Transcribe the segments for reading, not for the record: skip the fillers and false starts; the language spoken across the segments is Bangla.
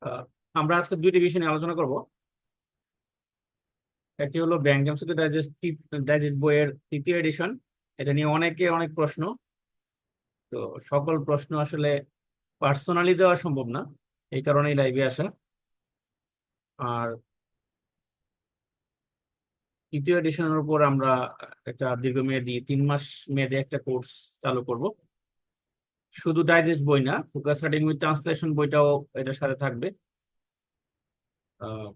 আহ, আমরা আজকে দুইটি বিষয় নিয়ে আলোচনা করব। একটি হলো ব্যাংক এমসিকিউ ডাইজেস্ট ডাইজেস্ট বইয়ের তৃতীয় এডিশন। এটা নিয়ে অনেক প্রশ্ন। তো সকল প্রশ্ন আসলে পার্সোনালি দেওয়া সম্ভব না, এই কারণেই লাইভে আসা। আর তৃতীয় এডিশনের উপর আমরা একটা দীর্ঘমেয়াদী 3 মাস মেয়াদী একটা কোর্স চালু করব। শুধু ডাইজেস্ট বই না, ফোকাস রাইটিং উইথ ট্রান্সলেশন বইটাও এটার সাথে থাকবে। আহ,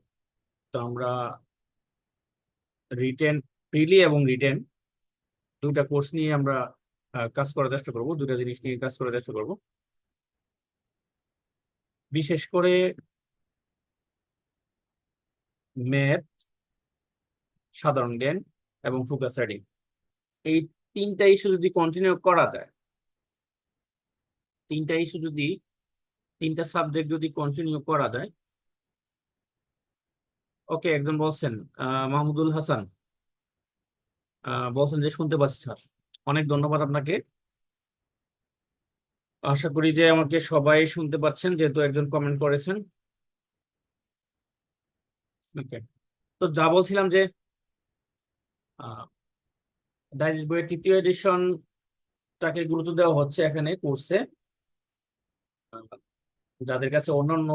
তো আমরা রিটেন প্রিলি এবং রিটেন দুইটা কোর্স নিয়ে আমরা কাজ করার চেষ্টা করব, দুইটা জিনিস নিয়ে কাজ করার চেষ্টা করব। বিশেষ করে ম্যাথ, সাধারণ জ্ঞান এবং ফোকাস রাইটিং, এই তিনটা ইস্যু যদি কন্টিনিউ করা যায়, তিনটা ইস্যু যদি তিনটা সাবজেক্ট যদি কন্টিনিউ করা যায়। ওকে, একজন বলছেন, মাহমুদুল হাসান বলছেন যে শুনতে পাচ্ছি স্যার। অনেক ধন্যবাদ আপনাকে। আশা করি যে আমাকে সবাই শুনতে পাচ্ছেন, যেহেতু একজন কমেন্ট করেছেন। ওকে, তো যা বলছিলাম যে ডাইজেস্ট বইয়ের তৃতীয় এডিশনটাকে গুরুত্ব দেওয়া হচ্ছে এখানে কোর্সে। যাদের কাছে অন্যান্য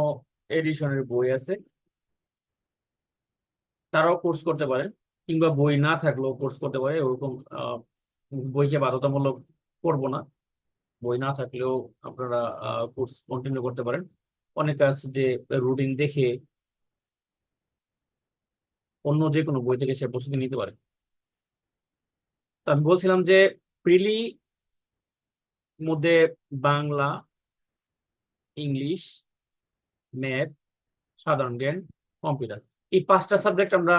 এডিশনের বই আছে তারাও কোর্স করতে পারে, কিংবা বই না থাকলেও কোর্স করতে পারে। ওরকম বইকে বাধ্যতামূলক করব না। বই না থাকলেও আপনারা কোর্স কন্টিনিউ করতে পারেন। অনেকে আছে যে রুটিন দেখে অন্য যে কোনো বই থেকে সে প্রস্তুতি নিতে পারে। তো আমি বলছিলাম যে প্রিলি মধ্যে বাংলা, ইংলিশ, ম্যাথ, সাধারণ জ্ঞান, কম্পিউটার, এই পাঁচটা সাবজেক্ট আমরা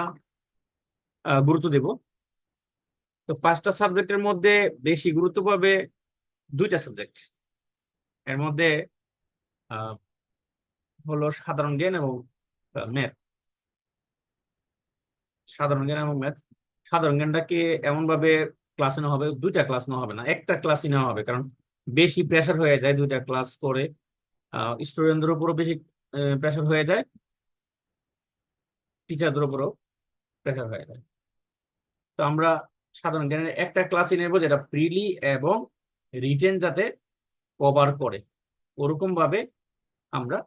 গুরুত্ব দেব। তো পাঁচটা সাবজেক্টের মধ্যে বেশি গুরুত্ব পাবে দুইটা সাবজেক্ট। এর মধ্যে আহ, হলো সাধারণ জ্ঞান এবং ম্যাথ। সাধারণ জ্ঞান এবং ম্যাথ, সাধারণ জ্ঞানটাকে এমন ভাবে ক্লাসে নেওয়া হবে, দুইটা ক্লাস নেওয়া হবে না, একটা ক্লাসই নেওয়া হবে। কারণ বেশি প্রেশার হয়ে যায় দুইটা ক্লাস করে, স্টুডেন্টদের উপরও বেশি প্রেশার হয়ে যায়, টিচারদের উপরও প্রেশার হয়ে যায়। তো আমরা সাধারণ জ্ঞানের একটা ক্লাসই নেব, যেটা প্রিলি এবং রিটেন যাতে কভার করে, ওরকম ভাবে আমরা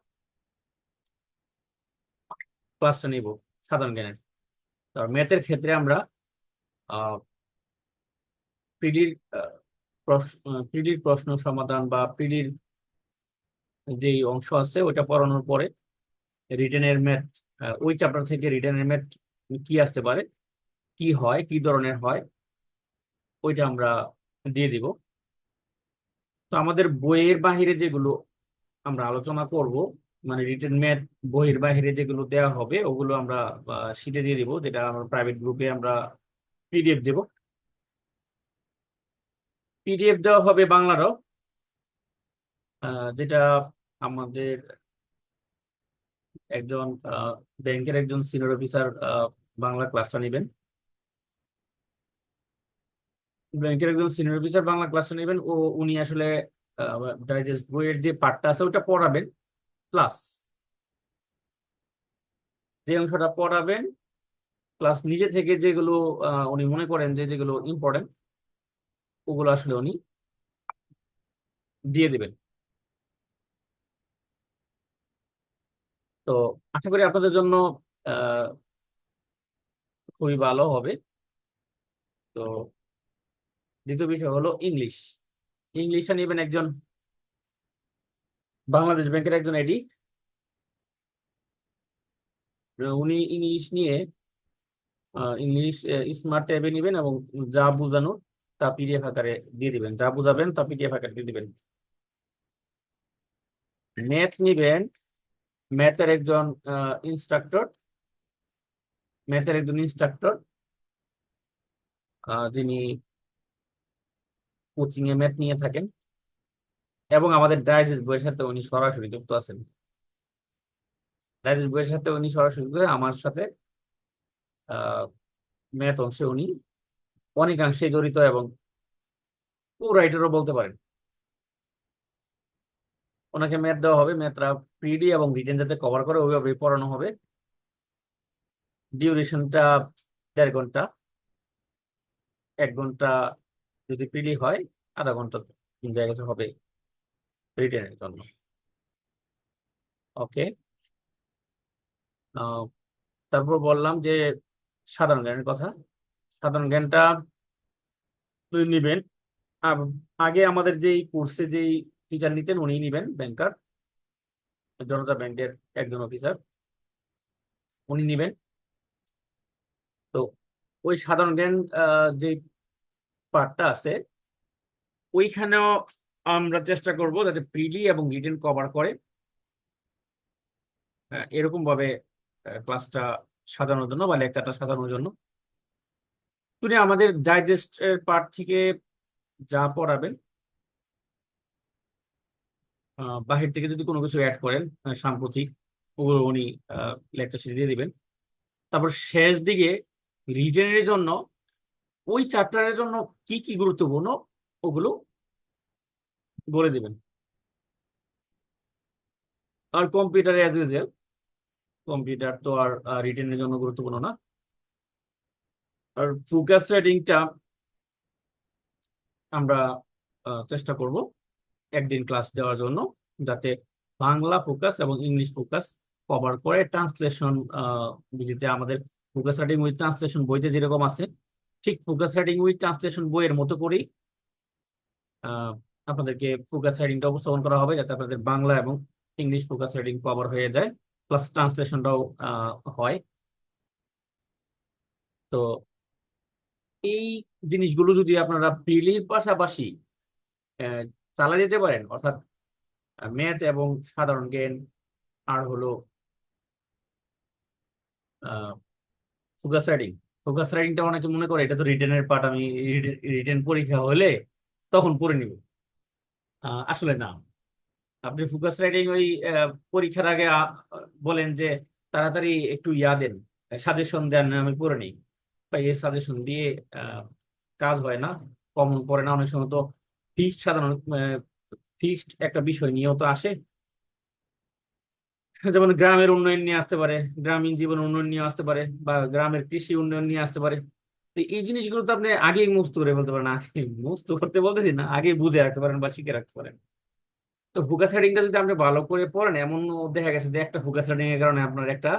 ক্লাসটা নিব সাধারণ জ্ঞানের। তো ম্যাথের ক্ষেত্রে আমরা প্রিলির প্রিলির প্রশ্ন সমাধান বা প্রিলির যে অংশ আছে ওইটা পড়ানোর পরে রিটেনের ম্যাথ, ওই চ্যাপ্টার থেকে রিটেনের ম্যাথ কি আসতে পারে, কি হয়, কি ধরনের হয়, ওইটা আমরা দিয়ে দিব। তো আমাদের বইয়ের বাহিরে যেগুলো আমরা আলোচনা করব, মানে রিটেন ম্যাথ বইয়ের বাহিরে যেগুলো দেওয়া হবে ওগুলো আমরা শিটে দিয়ে দিব, যেটা আমরা প্রাইভেট গ্রুপে আমরা পিডিএফ দেব। পিডিএফ দেওয়া হবে বাংলারও, যেটা আমাদের একজন ব্যাংকের একজন সিনিয়র অফিসার বাংলা ক্লাসটা নেবেন। ব্যাংকের একজন সিনিয়র অফিসার বাংলা ক্লাসটা নেবেন, ও উনি আসলে ডাইজেস্ট বইয়ের যে পার্টটা আছে ওটা পড়াবেন, প্লাস যে অংশটা পড়াবেন, প্লাস নিজে থেকে যেগুলো উনি মনে করেন যে যেগুলো ইম্পর্টেন্ট ওগুলো আসলে উনি দিয়ে দিবেন। তো আশা করি আপনাদের জন্য আহ, খুবই ভালো হবে। তো দ্বিতীয় বিষয় হলো ইংলিশ। ইংলিশটা নেবেন একজন বাংলাদেশ ব্যাংকের একজন এডি। উনি ইংলিশ নিয়ে ইংলিশ স্মার্ট ট্যাবে নেবেন এবং যা বোঝানো তা পিডিএফ আকারে দিয়ে দিবেন, যা বুঝাবেন তা পিডিএফ আকারে দিয়ে দিবেন। ম্যাথ নিবেন ম্যাথের একজন ইনস্ট্রাক্টর, ম্যাথের একজন ইনস্ট্রাক্টর, যিনি কোচিং এ ম্যাথ নিয়ে থাকেন এবং আমাদের ডাইজেস্ট বইয়ের সাথে উনি সরাসরি যুক্ত আছেন। ডাইজেস্ট বইয়ের সাথে উনি সরাসরি যুক্ত, আমার সাথে ম্যাথ অংশে উনি অনেকাংশে জড়িত এবং কো রাইটারও বলতে পারেন। ওনাকে ম্যাথ দেওয়া হবে, ম্যাথরা প্রিডি এবং রিটেন যাতে কভার করে ওইভাবে পড়ানো হবে। ডিউরেশনটা 1.5 ঘন্টা, 1 ঘন্টা যদি প্রিডি হয়, আধা ঘন্টা জায়গা হবে রিটেনের জন্য। ওকে, তারপর বললাম যে সাধারণ জ্ঞানের কথা। সাধারণ জ্ঞানটা নিবেন। আর আগে আমাদের যেই কোর্সে যেই টিচার নিতেন উনি নিবেন, ব্যাংকার, জনতা ব্যাংকের একজন অফিসার, উনি নিবেন। তো ওই সাধারণ জ্ঞান যে পার্টটা আছে ওইখানেও আমরা চেষ্টা করব যাতে প্রিলি এবং রিটেন কভার করে, এরকম ভাবে ক্লাসটা সাজানোর জন্য বা লেকচারটা সাজানোর জন্য উনি আমাদের ডাইজেস্ট এর পার্ট থেকে যা পড়াবেন, বাহির থেকে যদি কোনো কিছু অ্যাড করেন সাম্প্রতিক, ওগুলো উনি লেকচার শিটে দিয়ে দিবেন। তারপর শেষ দিকে রিটেনের জন্য ওই চ্যাপ্টারের জন্য কি কি গুরুত্বপূর্ণ ওগুলো বলে দিবেন। আর কম্পিউটার অ্যাজ ইউজুয়াল, কম্পিউটার তো আর রিটেনের জন্য গুরুত্বপূর্ণ না। আর ফোকাস রাইটিংটা আমরা চেষ্টা করব একদিন ক্লাস দেওয়ার জন্য, যাতে বাংলা ফোকাস এবং ইংলিশ ফোকাস কভার করে। ট্রান্সলেশন বুঝিতে আমাদের ফোকাস রাইটিং উইথ ট্রান্সলেশন বইতে যেরকম আছে, ঠিক ফোকাস রাইটিং উইথ ট্রান্সলেশন বইয়ের মতো করেই আহ, আপনাদেরকে ফোকাস রাইটিংটা উপস্থাপন করা হবে, যাতে আপনাদের বাংলা এবং ইংলিশ ফোকাস রাইটিং কভার হয়ে যায়, প্লাস ট্রান্সলেশনটাও হয়। তো এই জিনিসগুলো যদি আপনারা প্রিলির পাশাপাশি আহ, চালা যেতে পারেন, অর্থাৎ ম্যাথ এবং সাধারণ জ্ঞান, আর হলো ফোকাস রাইটিং। ফোকাস রাইটিংটা অনেকে মনে করে এটা তো রিটেনের পার্ট, আমি রিটেন পরীক্ষা হলে তখন পড়ে নিব। আসলে না, আপনি ফোকাস রাইটিং ওই পরীক্ষার আগে বলেন যে তাড়াতাড়ি একটু দেন, সাজেশন দেন, আমি পড়ে নিই। বা এই সাজেশন দিয়ে আহ, কাজ হয় না, কমন পড়ে না। অনেক সময় তো ফিক্সড, সাধারণ ফিক্সড একটা বিষয় নিয়েও তো আসে, যেমন গ্রামের উন্নয়ন নিয়ে আসতে পারে, গ্রামীণ জীবন উন্নয়ন নিয়ে আসতে পারে, বা গ্রামের কৃষি উন্নয়ন নিয়ে আসতে পারে। তো এই জিনিসগুলো তো আপনি আগেই মুস্ত করে বলতে পারেন, আগে মুস্ত করতে বলতেছি না, আগে বুঝে রাখতে পারেন বা শিখে রাখতে পারেন। তো ফোকাস রাইটিংটা যদি আপনি ভালো করে পড়েন, এমন দেখা গেছে যে একটা ফোকাস রাইটিং এর কারণে আপনার একটা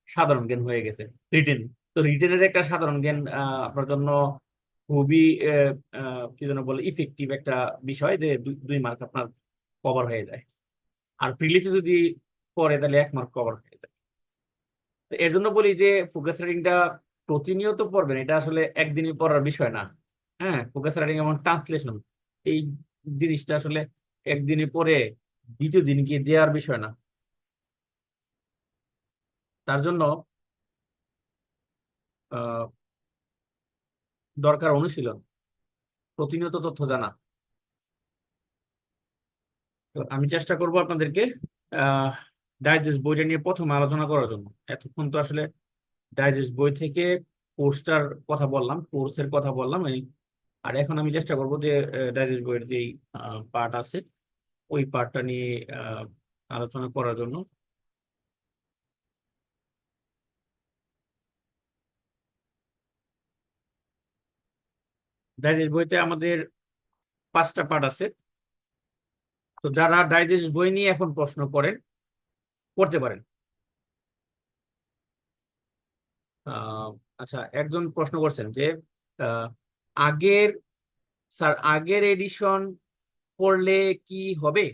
সাধারণ জ্ঞান হয়ে গেছে রিটেন। তো রিটেনের একটা সাধারণ জ্ঞান আপনার জন্য খুবই কি যেন বলে ইফেক্টিভ একটা বিষয়, যে 2 মার্ক আপনার কভার হয়ে যায়। আর প্রিলিতে যদি পড়ে তাহলে 1 মার্ক কভার হয়ে যায়। তো এর জন্য বলি যে ফোকাস রাইটিংটা প্রতিনিয়ত পড়বেন, এটা আসলে একদিনই পড়ার বিষয় না। হ্যাঁ, ফোকাস রাইটিং এবং ট্রান্সলেশন এই জিনিসটা আসলে একদিনে পড়ে দ্বিতীয় দিন গিয়ে দেওয়ার বিষয় না। তার জন্য আহ, দরকার অনুশীলন, প্রতিনিয়ত তথ্য জানা। তো আমি চেষ্টা করব আপনাদেরকে আহ ডাইজেস্ট বইটা নিয়ে প্রথমে আলোচনা করার জন্য। এতক্ষণ তো আসলে ডাইজেস্ট বই থেকে কোর্সটার কথা বললাম, কোর্সের কথা বললাম এই। আর এখন আমি চেষ্টা করব যে ডাইজেস্ট বইয়ের যেই পার্ট আছে ওই পার্টটা নিয়ে আহ, আলোচনা করার জন্য। ডাইজেস্ট বইতে আমাদের 5টা পার্ট আছে। তো যারা ডাইজেস্ট বই নিয়ে এখন প্রশ্ন করেন, করতে পারেন। আহ, আচ্ছা, একজন প্রশ্ন করছেন যে আহ, আগের স্যার আগের এডিশন পড়লে কি হবে?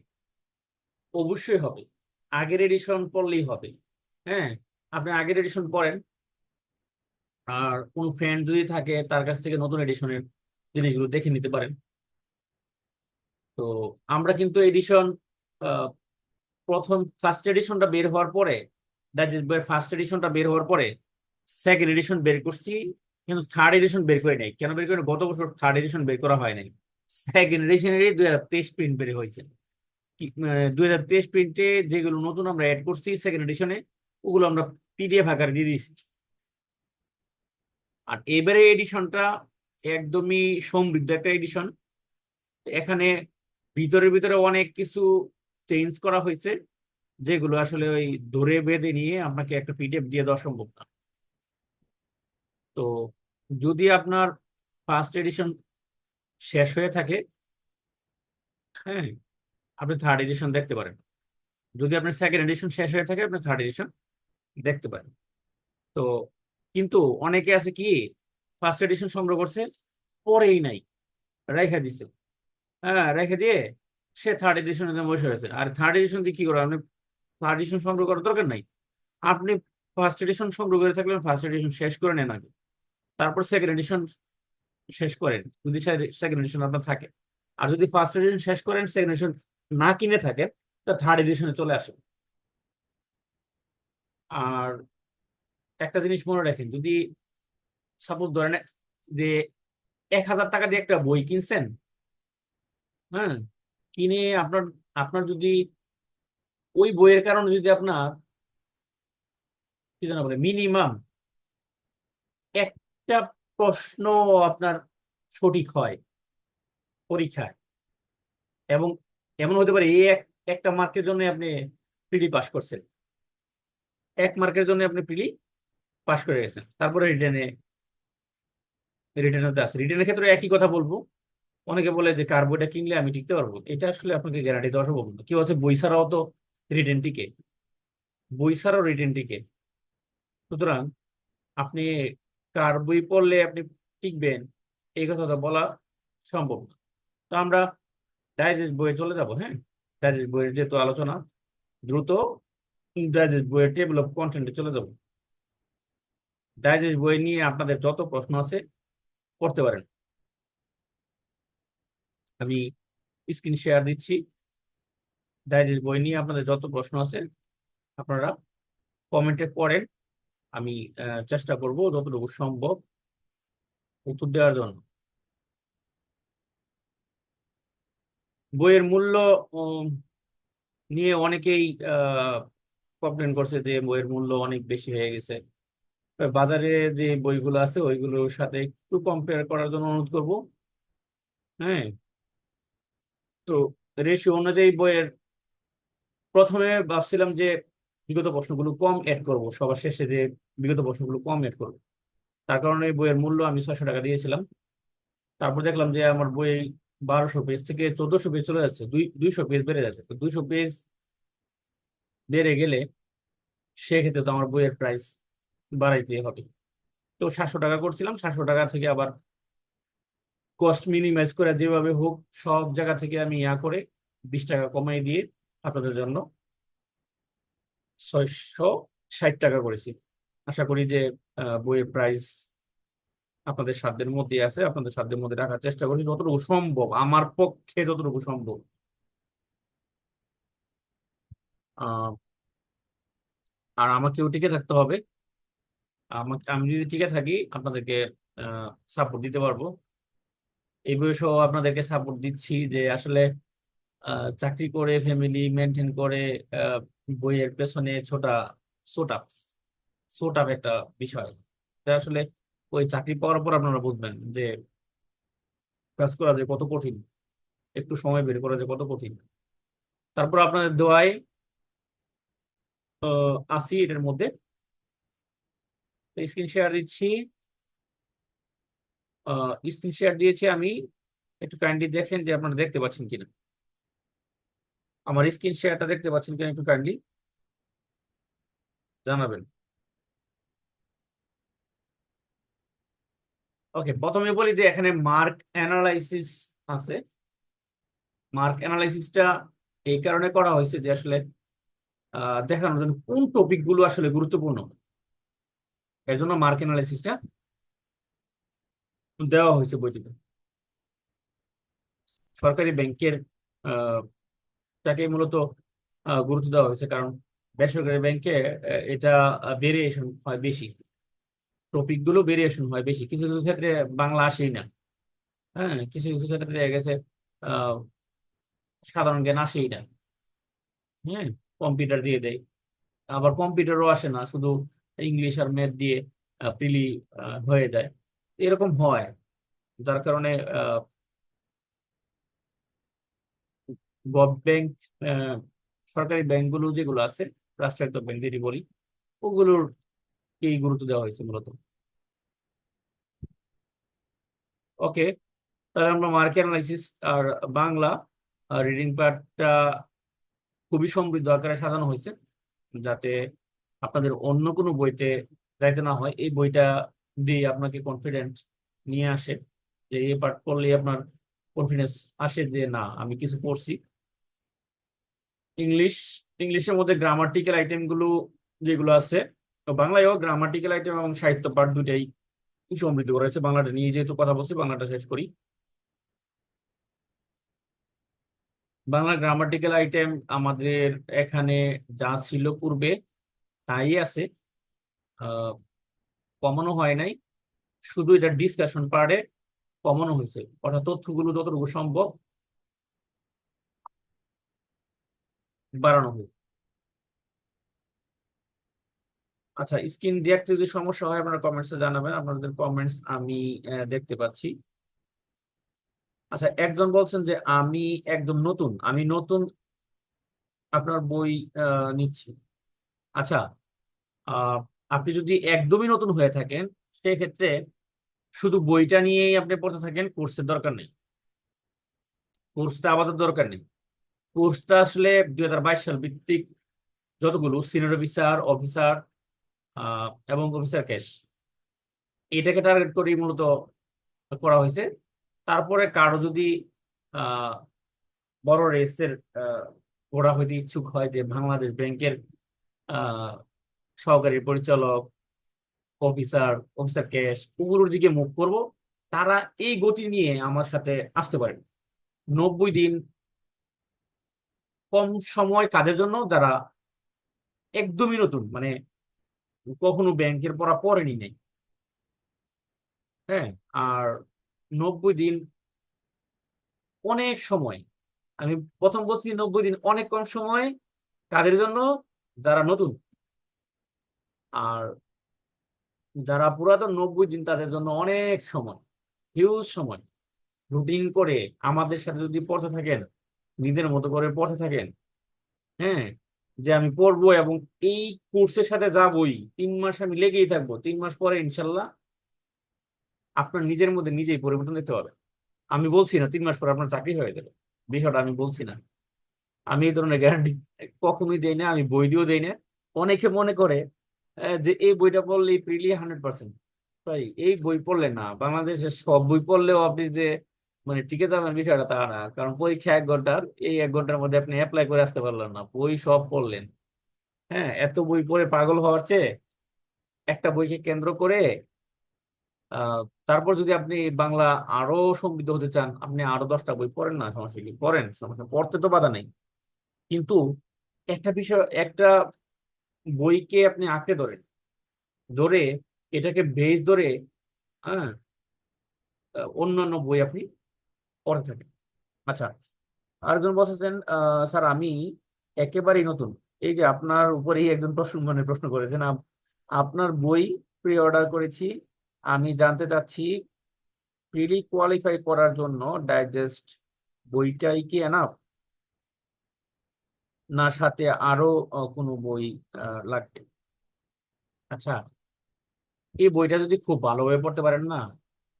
অবশ্যই হবে, আগের এডিশন পড়লেই হবে। হ্যাঁ, আপনি আগের এডিশন পড়েন, আর কোন ফ্রেন্ড যদি থাকে তার কাছ থেকে নতুন এডিশনের জিনিসগুলো দেখে নিতে পারেন। তো আমরা কিন্তু এডিশন প্রথম ফার্স্ট এডিশনটা বের হওয়ার পরে, ডাইজেস্ট বইয়ের ফার্স্ট এডিশনটা বের হওয়ার পরে সেকেন্ড এডিশন বের করছি, কিন্তু থার্ড এডিশন বের করে নাই। কেন বের করে? গত বছর থার্ড এডিশন বের করা হয় নাই, সেকেন্ড এডিশনেরই 2023 প্রিন্ট বের হয়েছে। 2023 প্রিন্টে যেগুলো নতুন আমরা অ্যাড করছি সেকেন্ড এডিশনে, ওগুলো আমরা পিডিএফ আকারে দিয়ে দিয়েছি। আর এবারে এডিশনটা একদমই সমৃদ্ধ একটা এডিশন। এখানে ভিতরে ভিতরে অনেক কিছু চেঞ্জ করা হয়েছে, যেগুলো আসলে ওই ধরে বেঁধে নিয়ে আপনাকে একটা পিডিএফ দিয়ে দেওয়া সম্ভব না। তো যদি আপনার ফার্স্ট এডিশন শেষ হয়ে থাকে, হ্যাঁ, আপনি থার্ড এডিশন দেখতে পারেন। যদি আপনার সেকেন্ড এডিশন শেষ হয়ে থাকে, আপনি থার্ড এডিশন দেখতে পারেন। তো কিন্তু অনেকে আছে কি, ফার্স্ট এডিশন সংগ্রহ করছে, পরেই নাই, রেখে দিছে, হ্যাঁ, রেখে দিয়ে সে থার্ড এডিশনে বসে হয়েছে। আর থার্ড এডিশন দিয়ে কি করে, আপনি থার্ড এডিশন সংগ্রহ করার দরকার নাই। আপনি ফার্স্ট এডিশন সংগ্রহ করে থাকলে ফার্স্ট এডিশন শেষ করে নেন আগে, তারপর সেকেন্ড এডিশন শেষ করেন, যদি সেকেন্ড এডিশন আপনার থাকে। আর যদি ফার্স্ট এডিশন শেষ করেন, সেকেন্ড এডিশন না কিনে থাকেন, তা থার্ড এডিশনে চলে আসেন। আর একটা জিনিস মনে রাখেন, যদি সাপোজ ধরেন যে 1,000 টাকা দিয়ে একটা বই কিনছেন, হ্যাঁ, কিনে আপনার আপনার যদি ওই বইয়ের কারণে যদি আপনার কি জানা বলে মিনিমাম একটা প্রশ্ন আপনার সঠিক হয় পরীক্ষায়, এবং এমন হতে পারে এই একটা মার্কের জন্য আপনি প্রিলি পাস করছেন, 1 মার্কের জন্য আপনি প্রিলি পাস করে গেছেন, তারপরে রিটেনে আছে, রিটেনের ক্ষেত্রে একই কথা বলবো। অনেকে বলে যে কার বইটা কিনলে আমি টিকতে পারবো, এটা আসলে আপনাকে গ্যারান্টি দেওয়া সম্ভব না। কেউ আছে বই ছাড়াও তো রিটেন টিকে, বই ছাড়াও রিটেন টিকে। সুতরাং আপনি কার বই পড়লে আপনি টিকবেন, এই কথা তো বলা সম্ভব না। তো আমরা ডাইজেস্ট বইয়ে চলে যাব, হ্যাঁ। ডাইজেস্ট বইয়ের যেহেতু আলোচনা, দ্রুত ডাইজেস্ট বইয়ের টেবিল অফ কন্টেন্টে চলে যাব। ডাইজেস্ট বই নিয়ে আপনাদের যত প্রশ্ন আছে করতে পারেন। আমি স্ক্রিন শেয়ার দিচ্ছি। ডাইজেস্ট বই নিয়ে আপনাদের যত প্রশ্ন আছে আপনারা কমেন্টে করেন, আমি চেষ্টা করব যতটুকু সম্ভব উত্তর দেওয়ার জন্য। বইয়ের মূল্য উম, নিয়ে অনেকেই কমপ্লেন করছে যে বইয়ের মূল্য অনেক বেশি হয়ে গেছে। বাজারে যে বইগুলো আছে ওইগুলোর সাথে একটু কম্পেয়ার করার জন্য অনুরোধ করব, হ্যাঁ। তো রেশিও অনুযায়ী বইয়ের, প্রথমে ভাবছিলাম যে বিগত প্রশ্নগুলো কম অ্যাড করব, সবার শেষে যে বিগত প্রশ্নগুলো কম অ্যাড করব, তার কারণে এই বইয়ের মূল্য আমি 600 টাকা দিয়েছিলাম। তারপর দেখলাম যে আমার বই 1200 পেজ থেকে 1400 পেজ চলে যাচ্ছে, 200 পেজ বেড়ে যাচ্ছে। তো 200 পেজ বেড়ে গেলে সেক্ষেত্রে তো আমার বইয়ের প্রাইস বাড়াইতে হবে। তো 700 টাকা করছিলাম, 700 টাকা থেকে আবার কস্ট মিনিমাইজ করে যেভাবে হোক সব জায়গা থেকে আমি ইয়া করে 20 টাকা কমাই দিয়ে আপনাদের জন্য 660 টাকা করেছি। আশা করি যে বইয়ের প্রাইস আপনাদের সাধ্যের মধ্যে আছে, আপনাদের সাধ্যের মধ্যে রাখার চেষ্টা করছি যতটুকু সম্ভব, আমার পক্ষে যতটুকু সম্ভব। আহ, আর আমাকেও টিকে থাকতে হবে। আমি যদি টিকে থাকি আপনাদেরকে সাপোর্ট দিতে পারবো। এই বয়সেও আপনাদেরকে সাপোর্ট দিচ্ছি যে আসলে চাকরি করে ফ্যামিলি মেনটেন করে আহ, বইয়ের পেছনে ছোটা সোটাপ সোটাপ একটা বিষয়। এটা আসলে ওই চাকরি পাওয়ার পর আপনারা বুঝবেন যে কাজ করা যে কত কঠিন, একটু সময় বের করা যে কত কঠিন। তারপর আপনাদের দোয়ায় আসি এটার মধ্যে। স্ক্রিন শেয়ার দিচ্ছি, স্ক্রিন শেয়ার দিয়েছি আমি, একটু কাইন্ডলি দেখেন যে আপনারা দেখতে পাচ্ছেন কিনা, আমার স্ক্রিন শেয়ারটা দেখতে পাচ্ছেন কিনা একটু কাইন্ডলি জানাবেন। ওকে, প্রথমে বলি যে এখানে মার্ক অ্যানালাইসিস আছে। মার্ক অ্যানালাইসিসটা এই কারণে করা হয়েছে যে আসলে দেখানোর জন্য কোন টপিক গুলো আসলে গুরুত্বপূর্ণ, এর জন্য মার্ক অ্যানালাইসিসটা দেওয়া হয়েছে বইটিতে। সরকারি ব্যাংকের তাকে মূলত গুরুত্ব দেওয়া হয়েছে, কারণ বেসরকারি ব্যাংকে এটা ভেরিয়েশন হয় বেশি, টপিক গুলো ভেরিয়েশন হয় বেশি, কিছু কিছু ক্ষেত্রে বাংলা আসেই না, হ্যাঁ, কিছু কিছু ক্ষেত্রে দেখা গেছে আহ সাধারণ জ্ঞান আসেই না, হ্যাঁ, কম্পিউটার দিয়ে দেয়। আবার কম্পিউটারও আসে না, শুধু ইংলিশ আর ম্যাথ দিয়ে প্রিলি হয়ে যায়, এরকম হয়। যার কারণে গভ ব্যাংক সরকারি ব্যাংকগুলো যেগুলো আছে, রাষ্ট্রায়ত্ত ব্যাংক যেটি বলি, ওগুলোর কি গুরুত্ব দেওয়া হয়েছে মূলত। ওকে, তাহলে আমরা মার্কেট অ্যানালাইসিস আর বাংলা রিডিং পার্টটা খুবই সমৃদ্ধ আকারে সাজানো হয়েছে, যাতে আপনাদের অন্য কোনো বইতে যাইতে না হয়। এই বইটা দিয়ে আপনাকে কনফিডেন্ট নিয়ে আসে, যে এই পার্ট পড়লে আপনার কনফিডেন্স আসে যে না আমি কিছু পড়ছি। ইংলিশ, ইংলিশের মধ্যে গ্রামাটিক্যাল আইটেমগুলো যেগুলো আছে, তো বাংলায়ও গ্রামাটিক্যাল আইটেম এবং সাহিত্য পাঠ দুটাই সমৃদ্ধ করা হয়েছে। বাংলাটা নিয়ে যেহেতু কথা বলছি, বাংলাটা শেষ করি। বাংলা গ্রামাটিক্যাল আইটেম আমাদের এখানে যা ছিল পূর্বে তাই আছে, কমানো হয় নাই, শুধু এটা ডিসকাশন পার্টে কমানো হয়েছে, অর্থাৎ তথ্যগুলো যতটুকু সম্ভব বাড়ানো হয়েছে। আচ্ছা, স্ক্রিন দেখতে যদি সমস্যা হয় আপনারা কমেন্টসে জানাবেন, আপনাদের কমেন্টস আমি দেখতে পাচ্ছি। আচ্ছা, একজন বলছেন যে আমি একদম নতুন, আমি নতুন আপনার বই নিচ্ছি। আচ্ছা, আহ, আপনি যদি একদমই নতুন হয়ে থাকেন, সেক্ষেত্রে শুধু বইটা নিয়েই আপনি পড়তে থাকেন, কোর্সের দরকার নেই। কোর্সটা আপাতত দরকার নেই। কোর্সটা আসলে 2022 সাল ভিত্তিক যতগুলো সিনিয়র অফিসার, অফিসার এবং অফিসার ক্যাশ, এটাকে টার্গেট করে মূলত করা হয়েছে। তারপরে কারো যদি আহ বড় রেসের ঘোড়া হইতে ইচ্ছুক হয়, যে বাংলাদেশ ব্যাংকের আহ সহকারী পরিচালক, অফিসার, অফিসার ক্যাশ, ওগুলোর দিকে মুভ করব, তারা এই গতি নিয়ে আমার সাথে আসতে পারেন। 90 দিন কম সময় কাজের জন্য, যারা একদমই নতুন, মানে কখনো ব্যাংকের পড়া পড়েনি নাই। হ্যাঁ, আর 90 দিন অনেক সময়, আমি প্রথম বলছি 90 দিন অনেক কম সময় কাদের জন্য, যারা নতুন। আর যারা পুরাতন 90 দিন, তাদের জন্য অনেক সময়, হিউজ সময়। রুটিন করে আমাদের সাথে যদি পড়তে থাকেন, নিজের মতো করে পড়তে থাকেন, হ্যাঁ, যে আমি পড়বো এবং এই কোর্সের সাথে যাবই, 3 মাস আমি লেগেই থাকবো, 3 মাস পরে ইনশাল্লাহ আপনার নিজের মধ্যে নিজেই পরিবর্তন দেখতে পাবে। আমি বলছি না 3 মাস পরে আপনার চাকরি হয়ে যাবে, বিষয়টা আমি বলছি না। আমি এই ধরনের গ্যারান্টি কখনোই দেই না, আমি বই দিয়েও দেই না। অনেকে মনে করে যে এই বইটা পড়লেই প্রিলি 100%। তাই এই বই পড়লে না, বাংলাদেশের সব বই পড়লেও আপনি যে মানে টিকে যাবেন বিষয়টা তা না। কারণ পরীক্ষা 1 ঘন্টার, এই 1 ঘন্টার মধ্যে আপনি অ্যাপ্লাই করে আসতে পারলেন না, বই সব পড়লেন। হ্যাঁ, এত বই পড়ে পাগল হওয়ার চেয়ে একটা বইকে কেন্দ্র করে আহ তারপর যদি আপনি বাংলা আরো সমৃদ্ধ হতে চান, আপনি আরো 10টা বই পড়েন, না সমস্যা কি, পড়েন, সমস্যা, পড়তে তো বাধা নেই। কিন্তু একটা বিষয়, একটা বইকে আপনি আঁকড়ে ধরেন, ধরে এটাকে বেস ধরে, হ্যাঁ, অন্যান্য বই আপনি পড়ে থাকেন। আচ্ছা, আরেকজন বলছেন স্যার আমি একেবারেই নতুন। এই যে আপনার উপরেই একজন প্রশ্ন, মানে প্রশ্ন করেছেন, আপনার বই প্রি অর্ডার করেছি, আমি জানতে চাচ্ছি প্রিলি কোয়ালিফাই করার জন্য ডাইজেস্ট বইটাই কি এনাফ, না সাথে আরো কোনো বই লাগবে? আচ্ছা, এই বইটা যদি খুব ভালোভাবে পড়তে পারেন না,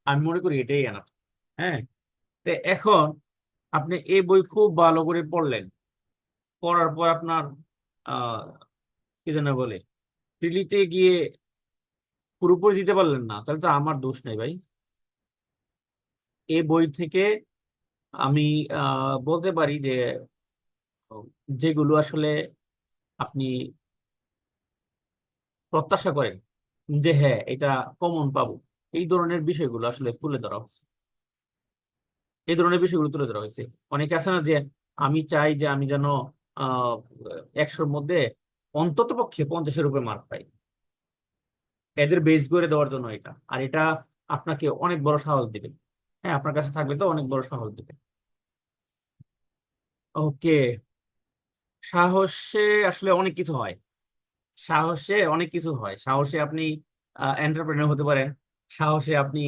আমি মনে করি এটাই এনাফ। হ্যাঁ, তো এখন আপনি এই বই খুব ভালো করে পড়লেন, পড়ার পর আপনার আহ কি যেন বলে, প্রিলিতে গিয়ে পুরোপুরি দিতে পারলেন না, তাহলে তো আমার দোষ নেই ভাই। এই বই থেকে আমি বলতে পারি যে যেগুলো আসলে আপনি প্রত্যাশা করেন যে হ্যাঁ এটা কমন পাবো, এই ধরনের বিষয়গুলো আসলে তুলে ধরা হচ্ছে। এই ধরনের বিষয়গুলো তুলে ধরা হয়েছে। অনেকে আছে না যে আমি চাই যে আমি যেন আহ 100-র মধ্যে অন্তত পক্ষে 50-এর উপরে মার্ক পাই, এদের বেস করে দেওয়ার জন্য এটা। আর এটা আপনাকে অনেক বড় সাহস দিবে। হ্যাঁ, আপনার কাছে থাকবে তো অনেক বড় সাহস দিবে। ওকে, সাহসে আসলে অনেক কিছু হয়। সাহসে অনেক কিছু হয়, সাহসে আপনি এন্টারপ্রেনার হতে পারেন, সাহসে আপনি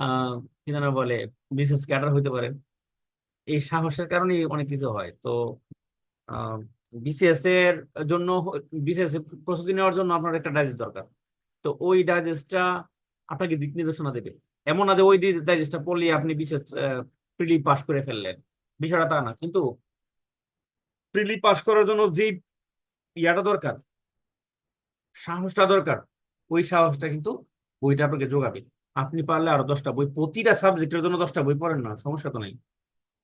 আহ কি যেন বলে বিজনেস ক্যাডার হতে পারেন। এই সাহসের কারণেই অনেক কিছু হয়। তো বিসিএস এর জন্য, বিসিএস প্রস্তুতি নেওয়ার জন্য আপনার একটা ডাইজেস্ট দরকার। তো ওই ডাইজেস্টটা আপনাকে দিক নির্দেশনা দেবে। এমন না যে ওই ডাইজেস্টটা পড়লে আপনি বিসিএস প্রিলি পাস করে ফেললেন, বিষয়টা তা না। কিন্তু প্রিলি পাস করার জন্য যে ইয়াটা দরকার, সাহসটা দরকার, ওই সাহসটা কিন্তু বইটা আপনাকে যোগাবে। আপনি পারলে আরো 10টা বই, প্রতিটা সাবজেক্টের জন্য 10টা বই পড়েন না, সমস্যা তো নাই,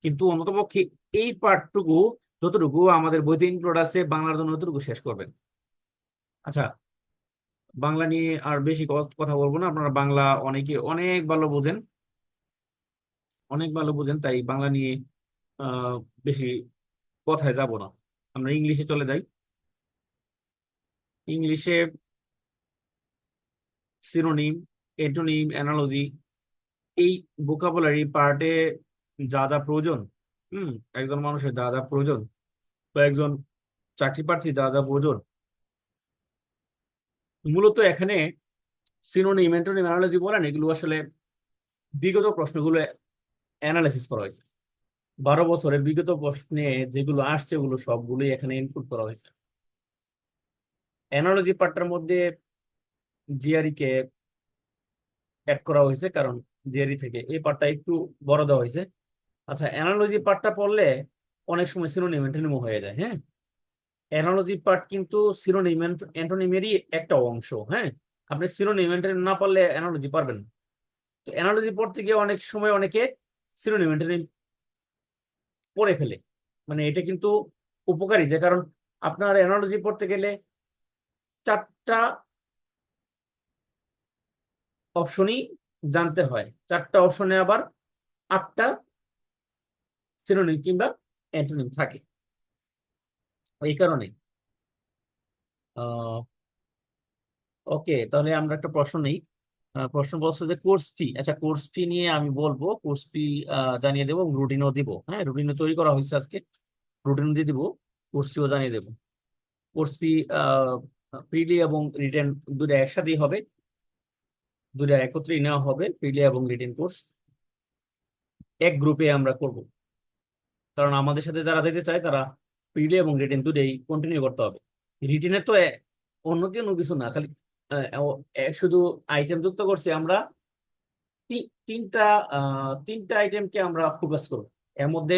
কিন্তু অন্ততপক্ষে এই পার্টটুকু যতটুকু আমাদের বইতে ইনক্লুড আছে বাংলার জন্য ততটুকু শেষ করবেন। আচ্ছা, বাংলা নিয়ে আর বেশি কথা বলবো না, আপনারা বাংলা অনেকে অনেক ভালো বোঝেন, অনেক ভালো বোঝেন, তাই বাংলা নিয়ে আহ বেশি কথায় যাব না। আমরা ইংলিশে চলে যাই। ইংলিশে সিনোনিম, এন্টোনিম, অ্যানালজি, এই ভোকাবুলারি পার্টে যা যা প্রয়োজন, হুম, একজন মানুষের যা যা প্রয়োজন, বা একজন চাকরি প্রার্থী যা যা প্রয়োজন, মূলত এখানে সিনোনিম, অ্যান্টোনিম, অ্যানালজি বলেন, এগুলো আসলে বিগত প্রশ্নগুলো অ্যানালাইসিস করা হয়েছে। 12 বছরের বিগত প্রশ্নে যেগুলো আসছে ওগুলো সবগুলোই এখানে ইনপুট করা হয়েছে। অ্যানালজি পার্টটার মধ্যে জিআরই কে অ্যাড করা হয়েছে, কারণ জিআরই থেকে এই পার্টটা একটু বড় দেওয়া হয়েছে। আচ্ছা, অ্যানালজি পার্টটা পড়লে অনেক সময় সিনোনিম অ্যান্টোনিমও হয়ে যায়। হ্যাঁ, অ্যানালজি পার্ট কিন্তু সিনোনিম অ্যান্টোনিমেরই একটা অংশ। হ্যাঁ, আপনি সিনোনিম অ্যান্টোনিম না পারলে অ্যানালজি পারবেন না। তো অ্যানালজি পড়তে গিয়ে অনেক সময় অনেকে সিনোনিম অ্যান্টোনিম পড়ে ফেলে, মানে এটা কিন্তু উপকারী, যে কারণ আপনার অ্যানালজি পড়তে গেলে 4টা অপশনই জানতে হয়, 4টা অপশনে আবার 8টা সিনোনিম কিংবা অ্যান্টোনিম থাকে। এই কারণে ওকে, তাহলে আমরা একটা প্রশ্ন নেই। প্রশ্ন বলছে যে কোর্স ফি। আচ্ছা, কোর্স ফি নিয়ে আমি বলবো, কোর্স ফি জানিয়ে দেবো, রুটিনও দিব। হ্যাঁ, রুটিনও তৈরি করা হয়েছে আজকে, রুটিন দিয়ে দিব, কোর্স ফিও জানিয়ে দেবো। কোর্স ফি প্রিলি এবং রিটেন দুটো একসাথেই হবে, দুটো একত্রেই নেওয়া হবে, প্রিলি এবং রিটেন কোর্স এক গ্রুপে আমরা করব। কারণ আমাদের সাথে যারা যেতে চায় তারা প্রিলি এবং রিটেন দুটোই কন্টিনিউ করতে হবে। রিটেনে তো অন্য কোনো কিছু না, খালি শুধু আইটেম যুক্ত করছি আমরা। তি- তিনটা তিনটা আইটেমকে আমরা ফোকাস করব। এর মধ্যে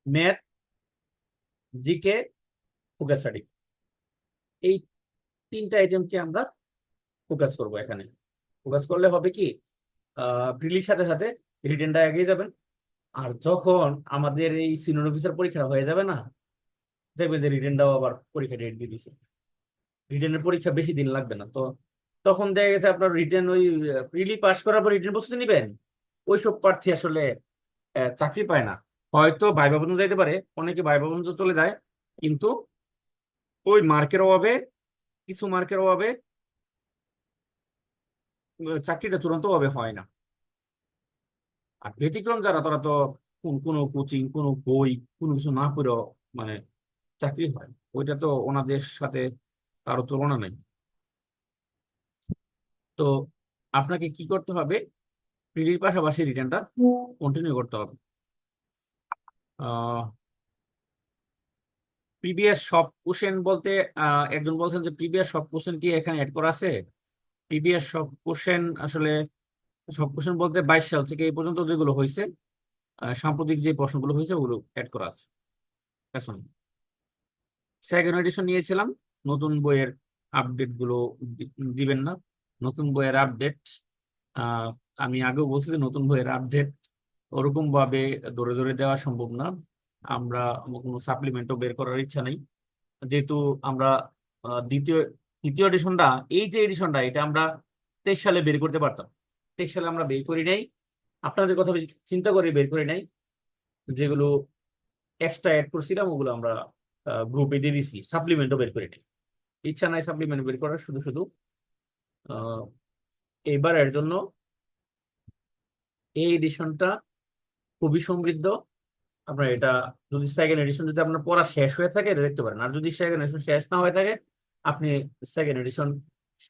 ম্যাথ, জিকে, ফোকাস স্টাডি, এই তিনটা আইটেমকে আমরা ফোকাস করব এখানে। ফোকাস করলে হবে কি, প্রিলির সাথে সাথে রিটেনটা এগিয়ে যাবেন। আর যখন আমাদের এই সিনিয়র অফিসার পরীক্ষা হয়ে যাবে না, দেখবেন যে রিটেনটাও আবার পরীক্ষা ডেট দিয়ে দিছে। রিটেনের পরীক্ষা বেশি দিন লাগবে না, তো তখন দেখা গেছে আপনার রিটেন ওই প্রিলি পাস করার পর রিটেন প্রস্তুতি নিবেন, ওইসব প্রার্থী আসলে চাকরি পায় না। হয়তো ভাইবা পর্যন্ত যাইতে পারে, অনেকে ভাইবা পর্যন্ত চলে যায়, কিন্তু ওই মার্কের অভাবে, কিছু মার্কের অভাবে চাকরিটা চূড়ান্ত ভাবে হয় না। আর ব্যতিক্রম যারা, তারা তো কোনো কোচিং, কোনো বই, কোনো কিছু না পড়েও মানে চাকরি হয়, ওইটা তো ওনাদের সাথে কারো তুলনা নেই। তো আপনাকে কি করতে হবে, প্রিলির পাশাপাশি রিটেনটা কন্টিনিউ করতে হবে। প্রিভিয়াস সব কোশ্চেন বলতে একজন বলছেন যে প্রিভিয়াস সব কোশ্চেন কি এখানে অ্যাড করা আছে। প্রিভিয়াস সব কোশ্চেন আসলে, সব কোশ্চেন বলতে 22 সাল থেকে এই পর্যন্ত যেগুলো হয়েছে, সাম্প্রতিক যে প্রশ্নগুলো হয়েছে ওগুলো অ্যাড করা আছে। এখন সেকেন্ড এডিশন নিয়েছিলাম, নতুন বইয়ের আপডেট গুলো দিবেন না। নতুন বইয়ের আপডেট, আহ আমি আগেও বলছি যে নতুন বইয়ের আপডেট ওরকম ভাবে ধরে ধরে দেওয়া সম্ভব না। আমরা কোনো সাপ্লিমেন্টও বের করার ইচ্ছা নেই, যেহেতু আমরা দ্বিতীয় তৃতীয় এডিশনটা, এই যে এডিশনটা এটা আমরা 23 সালে বের করতে পারতাম। 23 সালে আমরা বের করি নাই, আপনাদের কথা চিন্তা করে বের করি নাই। যেগুলো এক্সট্রা অ্যাড করছিলাম ওগুলো আমরা গ্রুপে দিয়ে দিছি, সাপ্লিমেন্টও বের করি নাই। ইচ্ছা নাই সাপ্লিমেন্ট বের করার, শুধু শুধু আহ, এইবারের জন্য এই এডিশনটা খুবই সমৃদ্ধ। আপনার এটা যদি সেকেন্ড এডিশন যদি আপনার পড়া শেষ হয়ে থাকে এটা দেখতে পারেন, আর যদি সেকেন্ড এডিশন শেষ না হয়ে থাকে আপনি সেকেন্ড এডিশন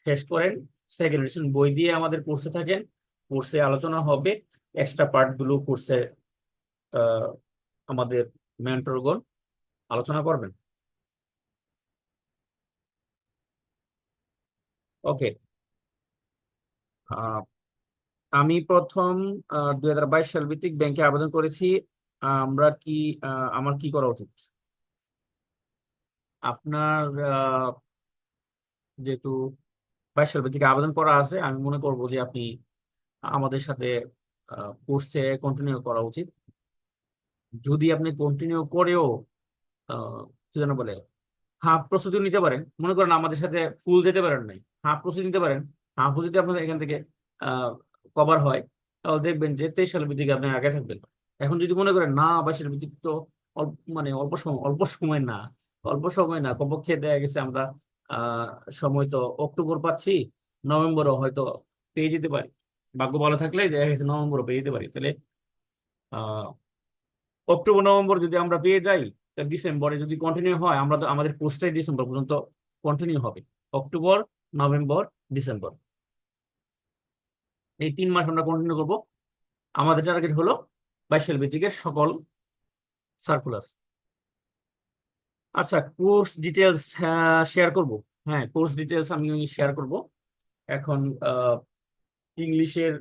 শেষ করেন, সেকেন্ড এডিশন বই দিয়ে আমাদের কোর্সে থাকেন, কোর্সে আলোচনা হবে, এক্সট্রা পার্ট গুলো কোর্সে আমাদের মেন্টরগণ আলোচনা করবেন। ওকে। আমি প্রথম 2022 সাল ভিত্তিক ব্যাংকে আবেদন করেছি। আমরা কি আমার কি করা উচিত? আপনার যেহেতু 22 সাল ভিত্তিক আবেদন করা আছে, আমি মনে করবো যে আপনি আমাদের সাথে কোর্সে কন্টিনিউ করা উচিত। যদি আপনি কন্টিনিউ করেও কি যেন বলে হাফ প্রস্তুতি নিতে পারেন, মনে করেন আমাদের সাথে ফুল যেতে পারেন নাই, হাফ প্রস্তুতি নিতে পারেন, হাফ যদি আপনার এখান থেকে কভার হয়, তাহলে দেখবেন যে 23 সালের দিকে আপনি আগে থাকবেন। এখন যদি মনে করেন না 22 সালের ভিত্তিক তো মানে অল্প সময় না কমপক্ষে দেখা গেছে আমরা আহ সময় তো অক্টোবর পাচ্ছি, নভেম্বরও হয়তো পেয়ে যেতে পারি। ভাগ্য ভালো থাকলে দেখা গেছে নভেম্বরও পেয়ে যেতে পারি। তাহলে আহ অক্টোবর নভেম্বর যদি আমরা পেয়ে যাই, তা ডিসেম্বরে যদি কন্টিনিউ হয়, আমরা তো আমাদের কোর্সটাই ডিসেম্বর পর্যন্ত কন্টিনিউ হবে। অক্টোবর, নভেম্বর, ডিসেম্বর, এই 3 মাস আমরা কন্টিনিউ করব। আমাদের টার্গেট হলো 22 সাল ভিত্তিকের সকল সার্কুলার। আচ্ছা, কোর্স ডিটেলস শেয়ার করব। হ্যাঁ, কোর্স ডিটেলস আমি শেয়ার করব। এখন ইংলিশের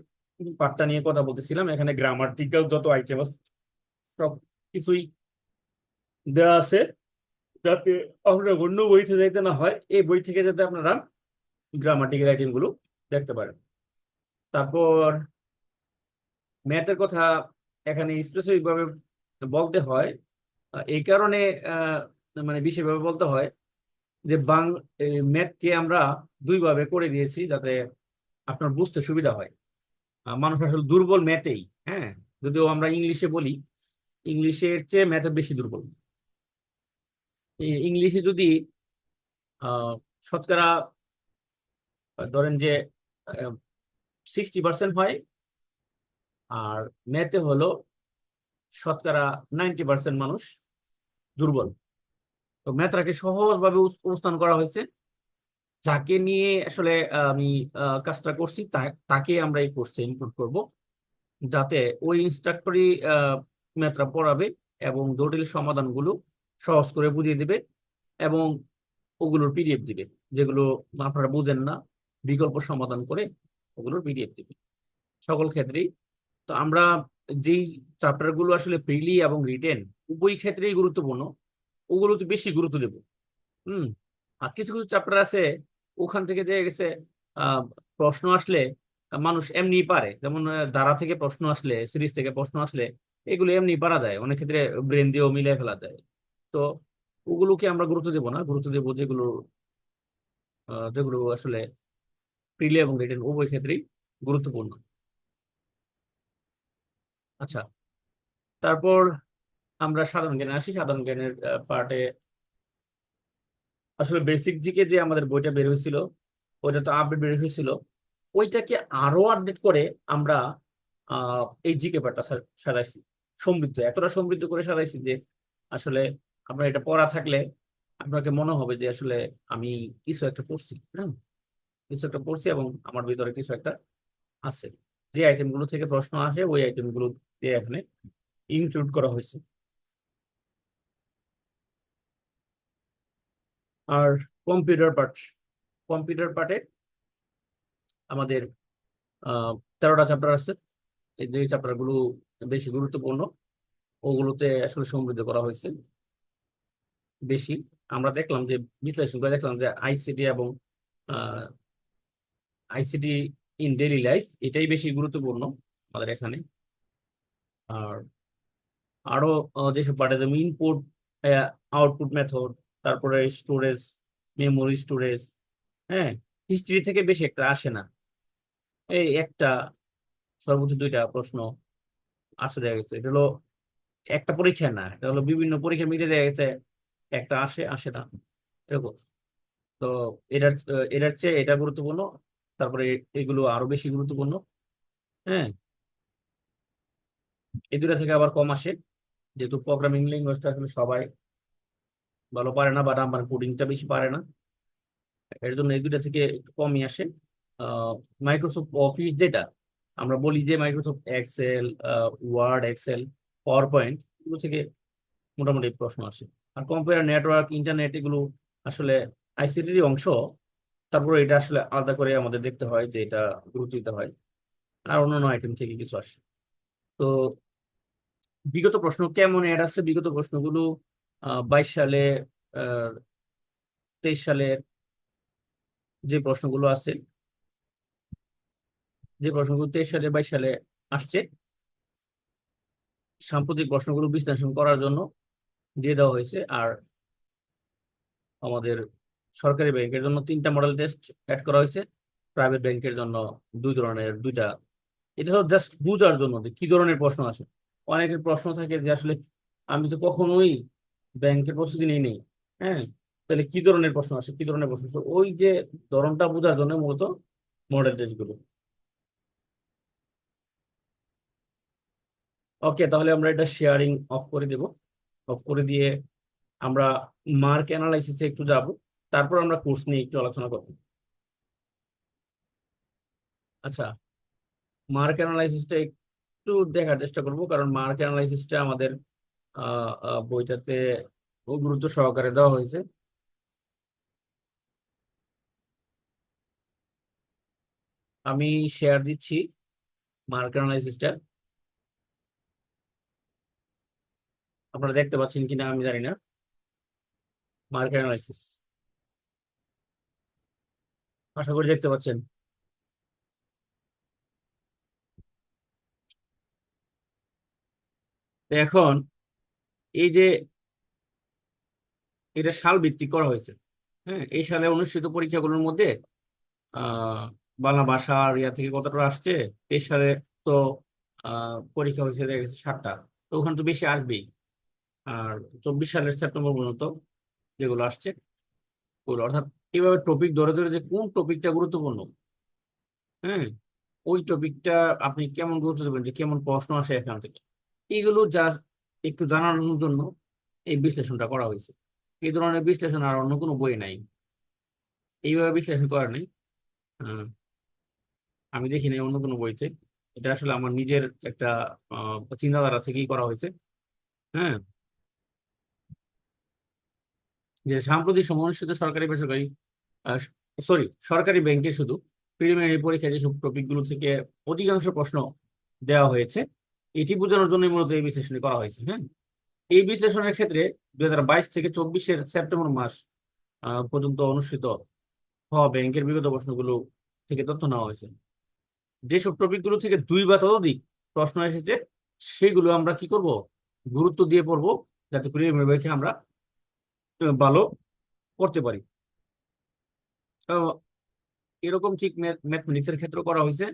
পার্টটা নিয়ে কথা বলতেছিলাম। এখানে গ্রামাটিক্যাল যত আইটেম আছে সব কিছুই দেওয়া আছে, যাতে আপনার অন্য বইতে যাইতে না হয়, এই বই থেকে যাতে আপনারা গ্রামাটিক্যাল আইটেম গুলো দেখতে পারেন। তারপর ম্যাথের কথা এখানে স্পেসিফিক ভাবে বলতে হয়, এই কারণে আহ, মানে বিশেষভাবে বলতে হয় যে ম্যাথকে আমরা দুইভাবে করে দিয়েছি যাতে আপনার বুঝতে সুবিধা হয়। মানুষ আসলে দুর্বল ম্যাথেই। হ্যাঁ, যদিও আমরা ইংলিশে বলি ইংলিশের চেয়ে ম্যাথে বেশি দুর্বল। ইংলিশে যদি শতকরা ধরেন যে 60% হয়, আর ম্যাথে হলো শতকরা 90% মানুষ দুর্বল। তো ম্যাথটাকে সহজভাবে উপস্থাপন করা হয়েছে। যাকে নিয়ে আসলে আমি কাজটা করছি তাকে আমরা এই কোর্সে ইনক্লুড করব, যাতে ওই ইনস্ট্রাক্টরই ম্যাথটা পড়াবে এবং জটিল সমাধানগুলো সহজ করে বুঝিয়ে দিবে, এবং ওগুলোর পিডিএফ দিবে যেগুলো আপনারা বুঝেন না, বিকল্প সমাধান করে ওগুলোর পিডিএফ দিবে সকল ক্ষেত্রেই। তো আমরা যেই চ্যাপ্টার গুলো আসলে প্রিলি এবং রিটেন উভয় ক্ষেত্রেই গুরুত্বপূর্ণ, ওগুলোতে বেশি গুরুত্ব দেব। হুম। আর কিছু কিছু চ্যাপ্টার আছে, ওখান থেকে দেখা গেছে আহ প্রশ্ন আসলে মানুষ এমনি পারে, যেমন ধারা থেকে প্রশ্ন আসলে, সিরিজ থেকে প্রশ্ন আসলে এগুলো এমনি পারা যায়, অনেক ক্ষেত্রে ব্রেন দিয়েও মিলিয়ে ফেলা যায়। তো ওগুলোকে আমরা গুরুত্ব দেবো না, গুরুত্ব দেবো যেগুলো যেগুলো আসলে প্রিলি এবং রিটেন উভয় ক্ষেত্রেই গুরুত্বপূর্ণ। আচ্ছা, তারপর আমরা সাধারণ জ্ঞানে আসি। সাধারণ জ্ঞানের পার্টে আসলে বেসিক জিকে যে আমাদের বইটা বের হয়েছিল, ওইটা তো আপডেট বের হয়েছিল, ওইটাকে আরো আপডেট করে আমরা এই জিকে পার্টটা সাজাইছি। সমৃদ্ধ, এতটা সমৃদ্ধ করে সাজাইছি যে আসলে আপনার এটা পড়া থাকলে আপনাকে মনে হবে যে আসলে আমি কিছু একটা পড়ছি। হ্যাঁ, কিছু একটা পড়ছি এবং আমার ভিতরে কিছু একটা আছে। যে আইটেম গুলো থেকে প্রশ্ন আসে ওই আইটেম গুলো দিয়ে এখানে ইনক্লুড করা হয়েছে। আর কম্পিউটার পার্ট, কম্পিউটার পার্টে আমাদের 13টা চ্যাপ্টার আছে। এই যে চ্যাপ্টার গুলো বেশি গুরুত্বপূর্ণ, ওগুলোতে আসলে সমৃদ্ধ করা হয়েছে বেশি। আমরা দেখলাম যে বিশ্লেষণ করে দেখলাম যে আইসিটি এবং আইসিটি ইন ডেইলি লাইফ এটাই বেশি গুরুত্বপূর্ণ আমাদের এখানে। আর আরো যেসব পার্টে যেমন ইনপুট, আউটপুট মেথড, তারপরে স্টোরেজ, মেমোরি স্টোরেজ। হ্যাঁ, হিস্ট্রি থেকে বেশি একটা আসে না, এই একটা সর্বোচ্চ 2টা প্রশ্ন আসে দেখা গেছে। এটা হলো একটা পরীক্ষা না, এটা হলো বিভিন্ন পরীক্ষা মিলে দেখা গেছে একটা আসে আসে না, এরকম। তো এটার চেয়ে এটা গুরুত্বপূর্ণ। তারপরে এগুলো আরো বেশি গুরুত্বপূর্ণ। হ্যাঁ, এই 2টা থেকে আবার কম আসে, যেহেতু প্রোগ্রামিং ল্যাঙ্গুয়েজটা আসলে সবাই ভালো পারে না, বা নাম্বার কোডিংটা বেশি পারে না, এর জন্য এই 2টা থেকে একটু কমই আসে। মাইক্রোসফট অফিস যেটা আমরা বলি যে Microsoft Excel, Word, Excel, PowerPoint, এগুলো থেকে মোটামুটি প্রশ্ন আসে। আর কম্পিউটার নেটওয়ার্ক, ইন্টারনেট এগুলো আসলে আইসিটির অংশ। তারপরে এটা আসলে আলাদা করে আমাদের দেখতে হয় যে এটা গুরুত্ব দিতে হয়। আর অন্যান্য আইটেম থেকে কিছু আসে। তো বিগত প্রশ্ন কেমন অ্যাড আছে, বিগত প্রশ্নগুলো 22 সালে, 23 সালের যে প্রশ্নগুলো আছে, যে প্রশ্নগুলো 23 সালে 22 সালে আসছে, সাম্প্রতিক প্রশ্নগুলো বিশ্লেষণ করার জন্য দিয়ে দেওয়া হয়েছে। আর আমাদের সরকারি ব্যাংকের জন্য 3টা মডেল টেস্ট অ্যাড করা হয়েছে, প্রাইভেট ব্যাংকের জন্য 2 ধরনের 2টা। এটা হলো জাস্ট বুঝার জন্য যে কি ধরনের প্রশ্ন আসে। অনেকের প্রশ্ন থাকে যে আসলে আমি তো কখনোই ব্যাংকের প্রস্তুতি নিই নেই, হ্যাঁ, তাহলে কি ধরনের প্রশ্ন আসে, কি ধরনের প্রশ্ন আসে, ওই যে ধরনটা বোঝার জন্য মূলত মডেল টেস্ট গুলো। ওকে, তাহলে আমরা এটা শেয়ারিং অফ করে দেব। অফ করে দিয়ে আমরা মার্ক অ্যানালাইসিসে একটু যাব, তারপর আমরা কোর্স নিয়ে একটু আলোচনা করব। আচ্ছা, মার্ক অ্যানালাইসিসটা একটু দেখার চেষ্টা করব, কারণ মার্ক অ্যানালাইসিসটা আমাদের বইটাতে খুব গুরুত্ব সহকারে দেওয়া হয়েছে। আমি শেয়ার দিচ্ছি মার্ক অ্যানালাইসিসটা। আপনারা দেখতে পাচ্ছেন কিনা আমি জানি না। মার্ক অ্যানালাইসিস, আশা করি দেখতে পাচ্ছেন। তো এখন এই যে এটা সাল ভিত্তিক করা হয়েছে, হ্যাঁ, এই সালে অনুষ্ঠিত পরীক্ষাগুলোর মধ্যে আহ বাংলা ভাষার ইয়া থেকে কতটা আসছে। এই সালে তো পরীক্ষা হয়েছে দেখা গেছে 7টা, তো ওখানে তো বেশি আসবেই। আর 24 সালের সেপ্টেম্বর পর্যন্ত যেগুলো আসছে ওগুলো, অর্থাৎ এইভাবে টপিক ধরে ধরে যে কোন টপিকটা গুরুত্বপূর্ণ, হ্যাঁ, ওই টপিকটা আপনি কেমন গুরুত্ব দেবেন, যে কেমন প্রশ্ন আসে এখান থেকে, এইগুলো জাস্ট একটু জানানোর জন্য এই বিশ্লেষণটা করা হয়েছে। এই ধরনের বিশ্লেষণ আর অন্য কোনো বই নাই, এইভাবে বিশ্লেষণ করা নেই। আহ, আমি দেখি নাই অন্য কোনো বইতে। এটা আসলে আমার নিজের একটা চিন্তাধারা থেকেই করা হয়েছে। হ্যাঁ, যে সাম্প্রতিক সময় অনুষ্ঠিত সরকারি বেসরকারি, সরি, সরকারি ব্যাংকে শুধু প্রিলিমিনারি পরীক্ষা যেসব টপিক গুলো থেকে অধিকাংশ প্রশ্ন দেওয়া হয়েছে, এটি বোঝানোর জন্য মূলত এই বিশ্লেষণ করা হয়েছে। হ্যাঁ, এই বিশ্লেষণের ক্ষেত্রে 2022 থেকে 24-এর সেপ্টেম্বর মাস পর্যন্ত অনুষ্ঠিত হওয়া ব্যাংকের বিগত প্রশ্নগুলো থেকে তথ্য নেওয়া হয়েছে। যেসব টপিক গুলো থেকে 2 বা ততোধিক প্রশ্ন এসেছে, সেগুলো আমরা কি করব, গুরুত্ব দিয়ে পড়বো, যাতে প্রিলিমিনারি পরীক্ষা আমরা ভালো করতে পারি। তো এরকম ঠিক ম্যাথমেটিক্স এর ক্ষেত্রে করা হয়েছে,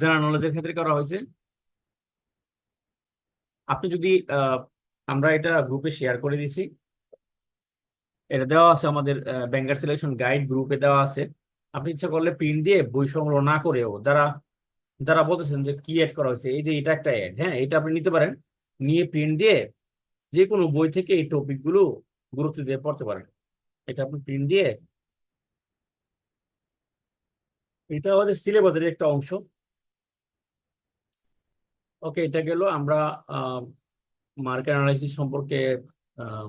জেনারেল নলেজের ক্ষেত্রে করা হয়েছে। আপনি যদি আমরা এটা গ্রুপে শেয়ার করে দিছি, এটা দেওয়া আছে আমাদের ব্যাংকার সিলেকশন গাইড গ্রুপে দেওয়া আছে। আপনি ইচ্ছা করলে প্রিন্ট দিয়ে বই সংগ্রহ না করেও, যারা যারা বলতেছেন যে কি এড করা হয়েছে, এই যে এটা একটা এড, হ্যাঁ, এটা আপনি নিতে পারেন, নিয়ে প্রিন্ট দিয়ে যে কোনো বই থেকে এই টপিক গুলো গুরুত্ব দিয়ে পড়তে পারেন। এটা আপনি প্রিন্ট দিয়ে, এটা আমাদের সিলেবাসের একটা অংশ। ওকে, এটা গেল আমরা মার্কেট অ্যানালাইসিস সম্পর্কে আহ,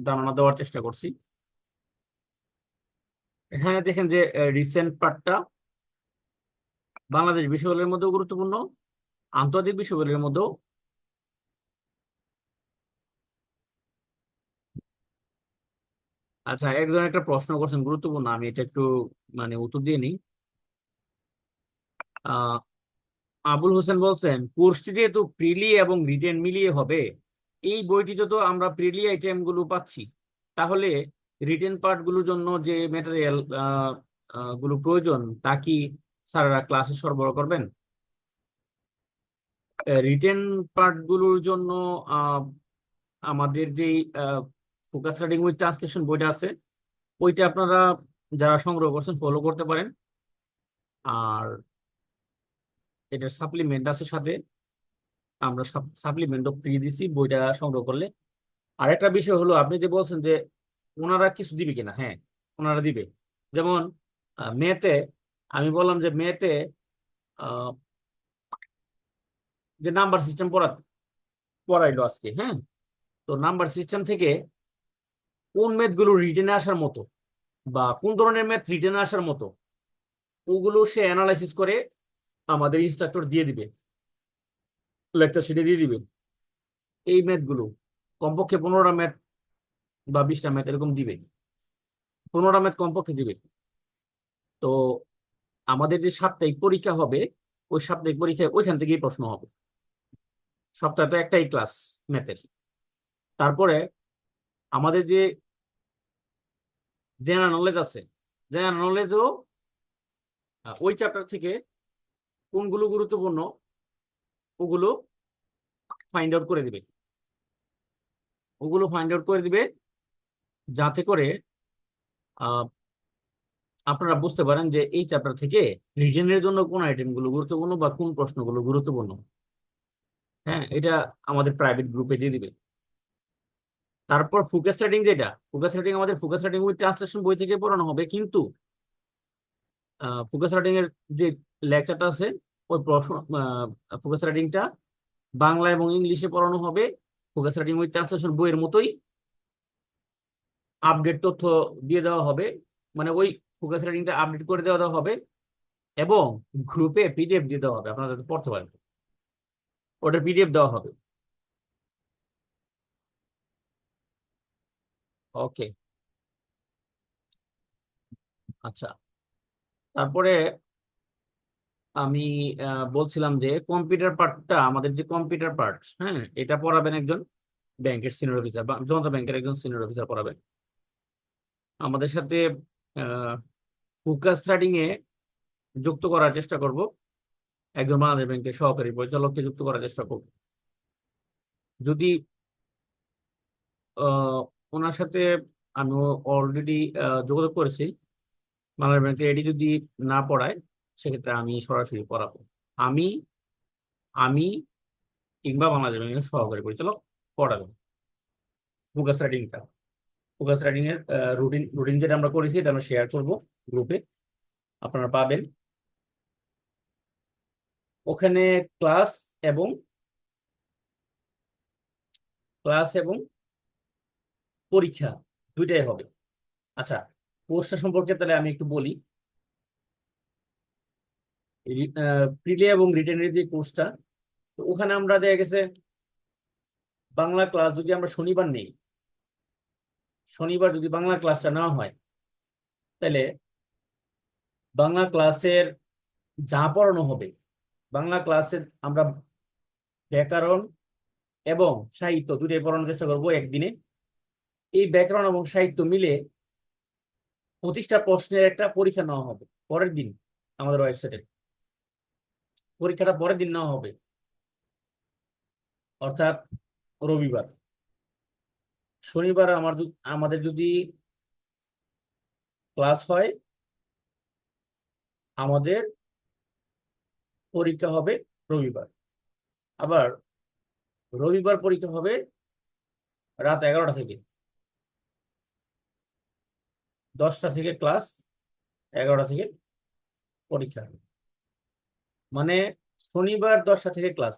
ধারণা দেওয়ার চেষ্টা করছি। এখানে দেখেন যে রিসেন্ট পার্টটা বাংলাদেশ বিশ্ববিদ্যালয়ের মধ্যেও গুরুত্বপূর্ণ, আন্তর্জাতিক বিশ্ববিদ্যালয়ের মধ্যেও। আচ্ছা, একজন একটা প্রশ্ন করছেন গুরুত্বপূর্ণ, আমি এটা একটু মানে উত্তর দিয়ে নিই। আহ আবুল হোসেন বলছেন কোর্সটি যেহেতু প্রিলি এবং রিটেন মিলিয়ে হবে, এই বইটিতে তো আমরা প্রিলি আইটেম গুলো পাচ্ছি, তাহলে রিটেন পার্ট গুলোর জন্য যে ম্যাটেরিয়াল গুলো প্রয়োজন, তা কি স্যাররা ক্লাসে সরবরাহ করবেন? রিটেন পার্ট গুলোর জন্য আহ, আমাদের যে ফোকাস রাইটিং উইথ ট্রান্সলেশন বইটা আছে, ওইটা আপনারা যারা সংগ্রহ করছেন ফলো করতে পারেন। আর এটার সাপ্লিমেন্ট আছে সাথে, আমরা সাপ্লিমেন্টও ফ্রি দিছি বইটা সংগ্রহ করলে। আর একটা বিষয় হলো, আপনি যে বলছেন যে ওনারা কিছু দিবে কিনা, হ্যাঁ, ওনারা দিবে। যেমন মেতে, আমি বললাম যে মেতে যে নাম্বার সিস্টেম পড়াতে, পড়াইলো আজকে, হ্যাঁ। তো নাম্বার সিস্টেম থেকে কোন ম্যাথগুলো রিটেনে আসার মতো বা কোন ধরনের ম্যাথ রিটেনে আসার মতো ওগুলো সে অ্যানালাইসিস করে আমাদের ইনস্ট্রাক্টর দিয়ে দিবে, লেকচার শিটে দিয়ে দিবে। এই ম্যাথগুলো কমপক্ষে 15টা ম্যাথ বা 20টা ম্যাথ এরকম দিবে, 15টা ম্যাথ কমপক্ষে দিবে। তো আমাদের যে সাপ্তাহিক পরীক্ষা হবে, ওই সাপ্তাহিক পরীক্ষায় ওইখান থেকেই প্রশ্ন হবে। সপ্তাহে তো একটাই ক্লাস ম্যাথের। তারপরে আমাদের যে জেনারেল নলেজ আছে, জেনারেল নলেজও ওই চ্যাপ্টার থেকে কোনগুলো গুরুত্বপূর্ণ ওগুলো ফাইন্ড আউট করে দিবে, ওগুলো ফাইন্ড আউট করে দিবে যাতে করে আহ, আপনারা বুঝতে পারেন যে এই চ্যাপ্টার থেকে রিটেনের জন্য কোন আইটেমগুলো গুরুত্বপূর্ণ বা কোন প্রশ্নগুলো গুরুত্বপূর্ণ। হ্যাঁ, এটা আমাদের প্রাইভেট গ্রুপে দিয়ে দিবে। তারপর ফোকাস রাইটিং, যেটা ফোকাস রাইটিং আমাদের ফোকাস রাইটিং উইথ ট্রান্সলেশন বই থেকে পড়ানো হবে, কিন্তু ফোকাস রাইটিং এর যে লেকচারটা আছে ওই প্রশ্ন ফোকাস রাইটিংটা বাংলা এবং ইংলিশে পড়ানো হবে। ফোকাস রাইটিং উইথ ট্রান্সলেশন বইয়ের মতোই আপডেট তথ্য দিয়ে দেওয়া হবে, মানে ওই ফোকাস রাইটিংটা আপডেট করে দেওয়া দেওয়া হবে এবং গ্রুপে পিডিএফ দিয়ে দেওয়া হবে, আপনারা যাতে পড়তে পারেন, ওটার পিডিএফ দেওয়া হবে। ওকে, আচ্ছা। তারপরে আমি বলছিলাম যে কম্পিউটার পার্টটা, আমাদের যে কম্পিউটার পার্ট, হ্যাঁ, এটা পড়াবেন একজন ব্যাংকের সিনিয়র অফিসার বা জনতা ব্যাংকের একজন সিনিয়র অফিসার পড়াবেন আমাদের সাথে। ফোকাস ট্রেডিং এ যুক্ত করার চেষ্টা করব, একজন বাংলাদেশ ব্যাংকের সহকারী পরিচালককে যুক্ত করার চেষ্টা করব। যদি আহ, ওনার সাথে আমি অলরেডি যোগাযোগ করেছি, বাংলাদেশ ব্যাংকে এটি যদি না পড়ায় সেক্ষেত্রে আমি সরাসরি পড়াবো। আমি আমি কিংবা বাংলাদেশ ব্যাংকের সহকারী পরিচালক পড়াবেন ফোকাস রাইটিংটা। ফোকাস রাইটিং এর রুটিন রুটিন যেটা আমরা করেছি এটা আমরা শেয়ার করব গ্রুপে, আপনারা পাবেন ওখানে। ক্লাস এবং ক্লাস এবং পরীক্ষা দুইটাই হবে। আচ্ছা, কোর্সটা সম্পর্কে তাহলে আমি একটু বলি। প্রিলি এবং রিটেনের যে কোর্সটা, তো ওখানে আমরা দেখা গেছে বাংলা ক্লাস যদি আমরা শনিবার নেই, শনিবার যদি বাংলা ক্লাসটা না হয়, তাহলে বাংলা ক্লাসের যা পড়ানো হবে, বাংলা ক্লাসে আমরা ব্যাকরণ এবং সাহিত্য দুটোই পড়ানোর চেষ্টা করবো একদিনে। এই ব্যাকরণ এবং সাহিত্য মিলে 25টা প্রশ্নের একটা পরীক্ষা নেওয়া হবে পরের দিন। আমাদের ওয়েবসাইটে পরীক্ষাটা পরের দিন নেওয়া হবে, অর্থাৎ রবিবার। শনিবার আমাদের যদি ক্লাস হয়, আমাদের পরীক্ষা হবে রবিবার। আবার রবিবার পরীক্ষা হবে রাত 11টা থেকে, 10টা থেকে ক্লাস, 11টা থেকে পরীক্ষা। মানে শনিবার 10টা থেকে ক্লাস,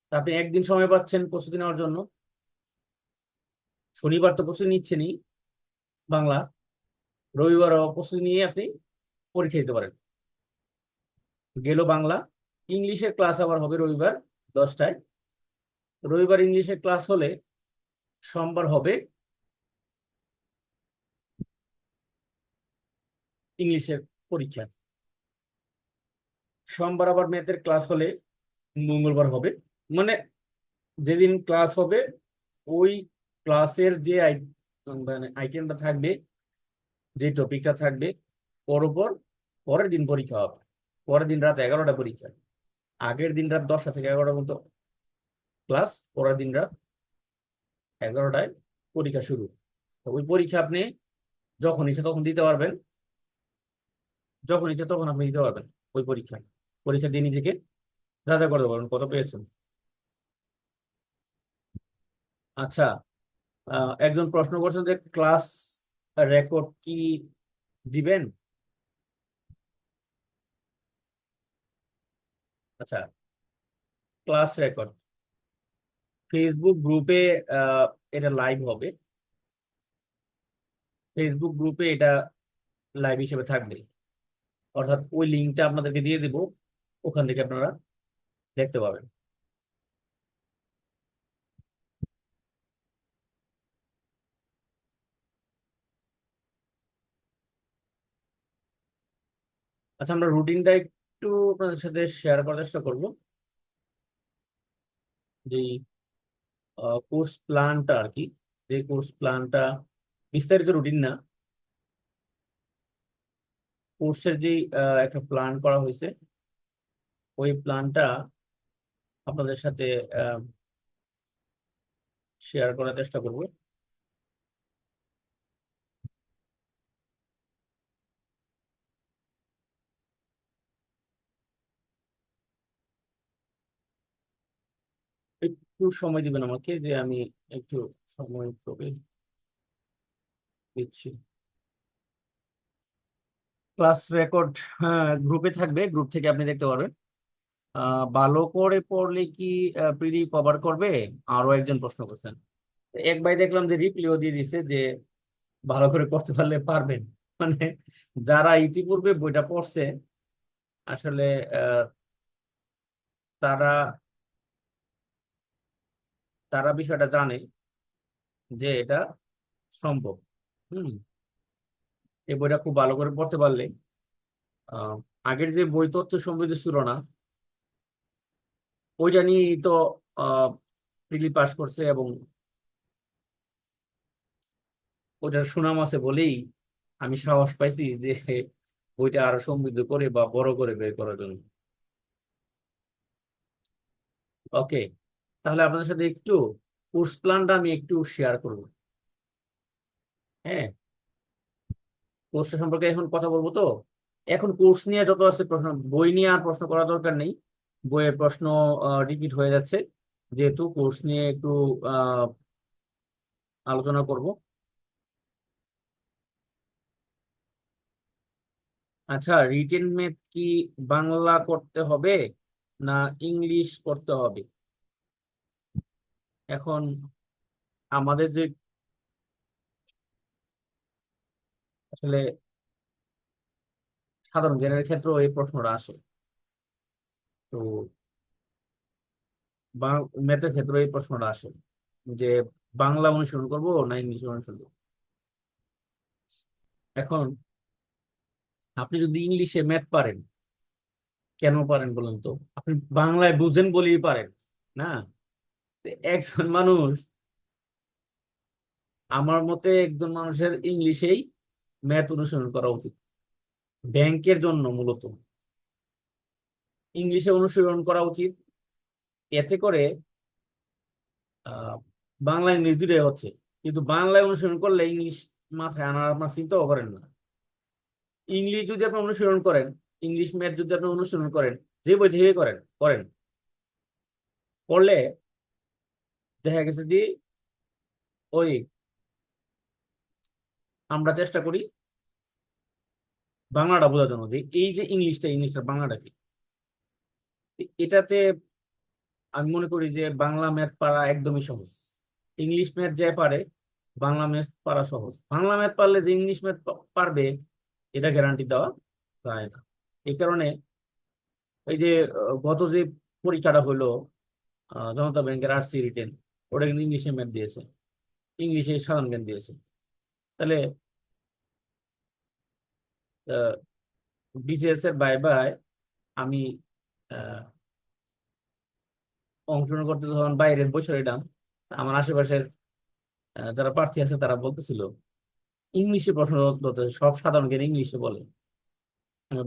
তা আপনি একদিন সময় পাচ্ছেন প্রস্তুতি নেওয়ার জন্য। শনিবার তো প্রস্তুতি নিচ্ছেনই বাংলা, রবিবারও প্রস্তুতি নিয়ে আপনি পরীক্ষা দিতে পারেন। গেল বাংলা। ইংলিশের ক্লাস আবার হবে রবিবার 10টায়। রবিবার ইংলিশের ক্লাস হলে সোমবার হবে ইংলিশের পরীক্ষা। সোমবার আবার ম্যাথের ক্লাস হলে মঙ্গলবার হবে। মানে যেদিন ক্লাস হবে ওই ক্লাসের যে মানে আইটেমটা থাকবে, যে টপিকটা থাকবে, ওর উপর পরের দিন পরীক্ষা হবে। পরের দিন রাত 11টা পরীক্ষা। আগের দিন রাত 10টা থেকে 11টা পর্যন্ত ক্লাস, পরের দিন রাত 11টায় পরীক্ষা শুরু। তো ওই পরীক্ষা আপনি যখন ইচ্ছা তখন দিতে পারবেন, যখন ইচ্ছা তখন আপনি দিতে পারবেন ওই পরীক্ষা। পরীক্ষা দিয়ে নিজেকে যাচাই করতে পারবেন কত পেয়েছেন। আচ্ছা, একজন প্রশ্ন করছেন যে ক্লাস রেকর্ড কি দিবেন? আচ্ছা, ক্লাস রেকর্ড ফেসবুক গ্রুপে এটা লাইভ হবে। ফেসবুক গ্রুপে এটা লাইভ হিসেবে থাকবে, অর্থাৎ ওই লিঙ্কটা আপনাদেরকে দিয়ে দিব, ওখান থেকে আপনারা দেখতে পাবেন। আচ্ছা, আমরা রুটিনটা একটু আপনাদের সাথে শেয়ার করার চেষ্টা করবো। যে কোর্স প্ল্যানটা আর কি, যে কোর্স প্ল্যানটা বিস্তারিত রুটিন না, কোর্সের যে একটা প্ল্যান করা হয়েছে, ওই প্ল্যানটা আপনাদের সাথে শেয়ার করার চেষ্টা করব। একটু সময় দিবেন আমাকে, যে আমি একটু সময় করে দিচ্ছি। ক্লাস রেকর্ড গ্রুপে থাকবে, গ্রুপ থেকে আপনি দেখতে পারবেন। ভালো করে পড়লে কি পিডি কভার করবে, আরো একজন প্রশ্ন করছেন। এক ভাই দেখলাম যে রিপ্লাইও দিয়ে দিছে যে ভালো করে পড়তে পারলে পারবেন। মানে যারা ইতিপূর্বে বইটা পড়ছে আসলে আহ, তারা তারা বিষয়টা জানে যে এটা সম্ভব। হুম। এই বইটা খুব ভালো করে পড়তে পারলে আহ, আগের যে বই তথ্য সমৃদ্ধ ছিল না, ওইটা নিয়েই তো প্রিলি পাস করছে, এবং ওটার সুনাম আছে বলেই আমি সাহস পাইছি যে বইটা আরো সমৃদ্ধ করে বা বড় করে বের করার জন্য। ওকে, তাহলে আপনাদের সাথে একটু কোর্স প্ল্যানটা আমি একটু শেয়ার করব। হ্যাঁ, কোর্স সম্পর্কে এখন কথা বলবো তো। এখন কোর্স নিয়ে যত আছে প্রশ্ন, বই নিয়ে আর প্রশ্ন করার দরকার নেই। বইয়ের প্রশ্ন রিপিট হয়ে যাচ্ছে, যেহেতু কোর্স নিয়ে একটু আহ, আলোচনা করব। আচ্ছা, রিটেন ম্যাথ কি বাংলা করতে হবে না ইংলিশ করতে হবে? এখন আমাদের যে আসলে সাধারণ জ্ঞানের ক্ষেত্রেও এই প্রশ্নটা আসে, তো ম্যাথের ক্ষেত্রে এই প্রশ্নটা আসে যে বাংলা অনুসরণ করব না ইংলিশ অনুসরণ করবো। এখন আপনি যদি ইংলিশে ম্যাথ পারেন, কেন পারেন বলেন তো? আপনি বাংলায় বুঝেন বলেই পারেন না? তো একজন মানুষ, আমার মতে একজন মানুষের ইংলিশেই ম্যাথ অনুসরণ করা উচিত, ব্যাংকের জন্য মূলত ইংলিশে অনুসরণ করা উচিত। এতে করে আহ বাংলা ইংলিশ দুটোই হচ্ছে, কিন্তু বাংলায় অনুসরণ করলে ইংলিশ মাথায় আনার আপনার চিন্তাও করেন না। ইংলিশ যদি আপনি অনুসরণ করেন, ইংলিশ ম্যাথ যদি আপনি অনুসরণ করেন, যে বই থেকে করেন করেন, করলে দেখা গেছে যে ওই আমরা চেষ্টা করি বাংলাটা বোঝার জন্য, যে এই যে ইংলিশটা বাংলাটা কি। এটাতে আমি মনে করি যে বাংলা ম্যাথ পারা একদমই সহজ। ইংলিশ ম্যাথ যে পারে, বাংলা ম্যাথ পারা সহজ। বাংলা ম্যাথ পারলে যে ইংলিশ ম্যাথ পারবে, এটা গ্যারান্টি দেওয়া যায় না। এই কারণে এই যে গত যে পরীক্ষাটা হলো, জনতা ব্যাংকের আরসি রিটেন, ওটা কিন্তু ইংলিশে ম্যাথ দিয়েছে, ইংলিশে সাধারণ জ্ঞান দিয়েছে। তাহলে বিসিএস এর বাই বাই আমি আহ, অংশগ্রহণ করতে যখন বাইরের বসে রইলাম, আমার আশেপাশের যারা প্রার্থী আছে তারা বলতেছিল ইংলিশে প্রশ্ন হতো, সব সাধারণ জ্ঞান ইংলিশে বলে।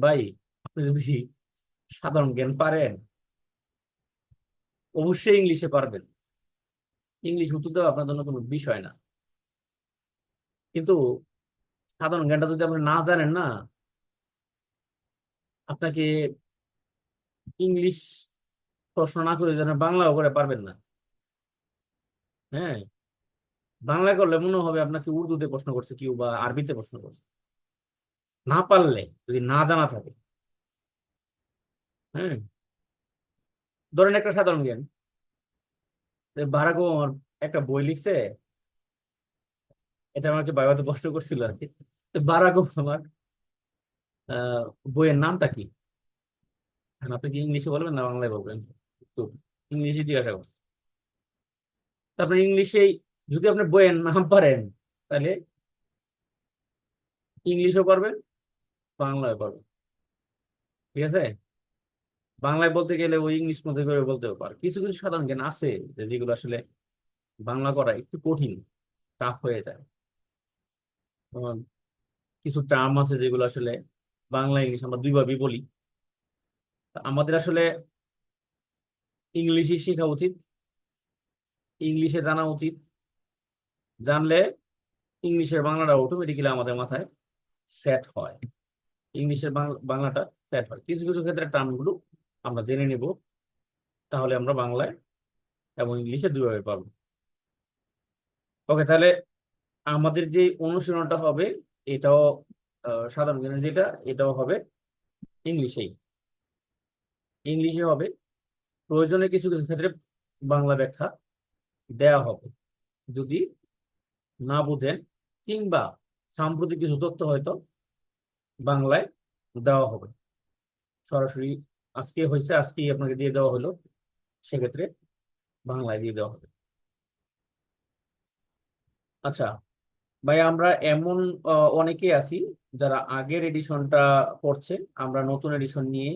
ভাই, আপনি যদি সাধারণ জ্ঞান পারেন, অবশ্যই ইংলিশে পারবেন। ইংলিশ উত্তর দেওয়া আপনার জন্য কোনো বিষয় না। কিন্তু সাধারণ জ্ঞানটা যদি আপনি না জানেন না, আপনাকে ইংলিশ প্রশ্ন না করে যেন বাংলাও করে পারবেন না। হ্যাঁ, বাংলা করলে মনে হবে আপনাকে উর্দুতে প্রশ্ন করছে কেউ বা আরবিতে প্রশ্ন করছে, না পারলে, যদি না জানা থাকে। হ্যাঁ, ধরেন একটা সাধারণ জ্ঞান, বারাক ওবামার একটা বই লিখছে, এটা আমাকে বায়োতে প্রশ্ন করছিল আর কি। তো বারাক ওবামার আহ বইয়ের নামটা কি? এখন আপনি কি ইংলিশে বলবেন না বাংলায় বলবেন? তো ইংলিশে জিজ্ঞাসা করছে। তারপরে ইংলিশেই যদি আপনি বইয়ের নাম পারেন, তাহলে ইংলিশও পারবেন, বাংলায় পারবেন। ঠিক আছে? বাংলায় বলতে গেলে ওই ইংলিশ মধ্যে করে বলতেও পারে। কিছু কিছু সাধারণ জ্ঞান আছে যেগুলো আসলে বাংলা করা একটু কঠিন, টাফ হয়ে যায়। যেমন কিছু টার্ম আছে যেগুলো আসলে বাংলা ইংলিশ আমরা দুইভাবেই বলি। তা আমাদের আসলে ইংলিশই শেখা উচিত, ইংলিশে জানা উচিত। জানলে ইংলিশের বাংলাটা অটোমেটিক্যালি আমাদের মাথায় সেট হয়, ইংলিশের বাংলাটা সেট হয়। কিছু কিছু ক্ষেত্রে টার্মগুলো আমরা জেনে নিব, তাহলে আমরা বাংলায় এবং ইংলিশে দুইভাবে পারবো। ওকে, তাহলে আমাদের যে অনুশীলনটা হবে, এটাও সাধারণ জ্ঞানের যেটা, এটাও হবে ইংলিশেই, ইংলিশে হবে। প্রয়োজনে কিছু কিছু ক্ষেত্রে বাংলা ব্যাখ্যা দেয়া হবে যদি না বুঝেন, কিংবা সাম্প্রতিক কিছু তথ্য হয়তো বাংলায় দেওয়া হবে সরাসরি। আজকে হয়েছে, আজকেই আপনাকে দিয়ে দেওয়া হলো, সেক্ষেত্রে বাংলায় দিয়ে দেওয়া হবে। আচ্ছা ভাই, আমরা এমন অনেকেই আছি যারা আগের এডিশনটা পড়ছে, আমরা নতুন এডিশন নিয়ে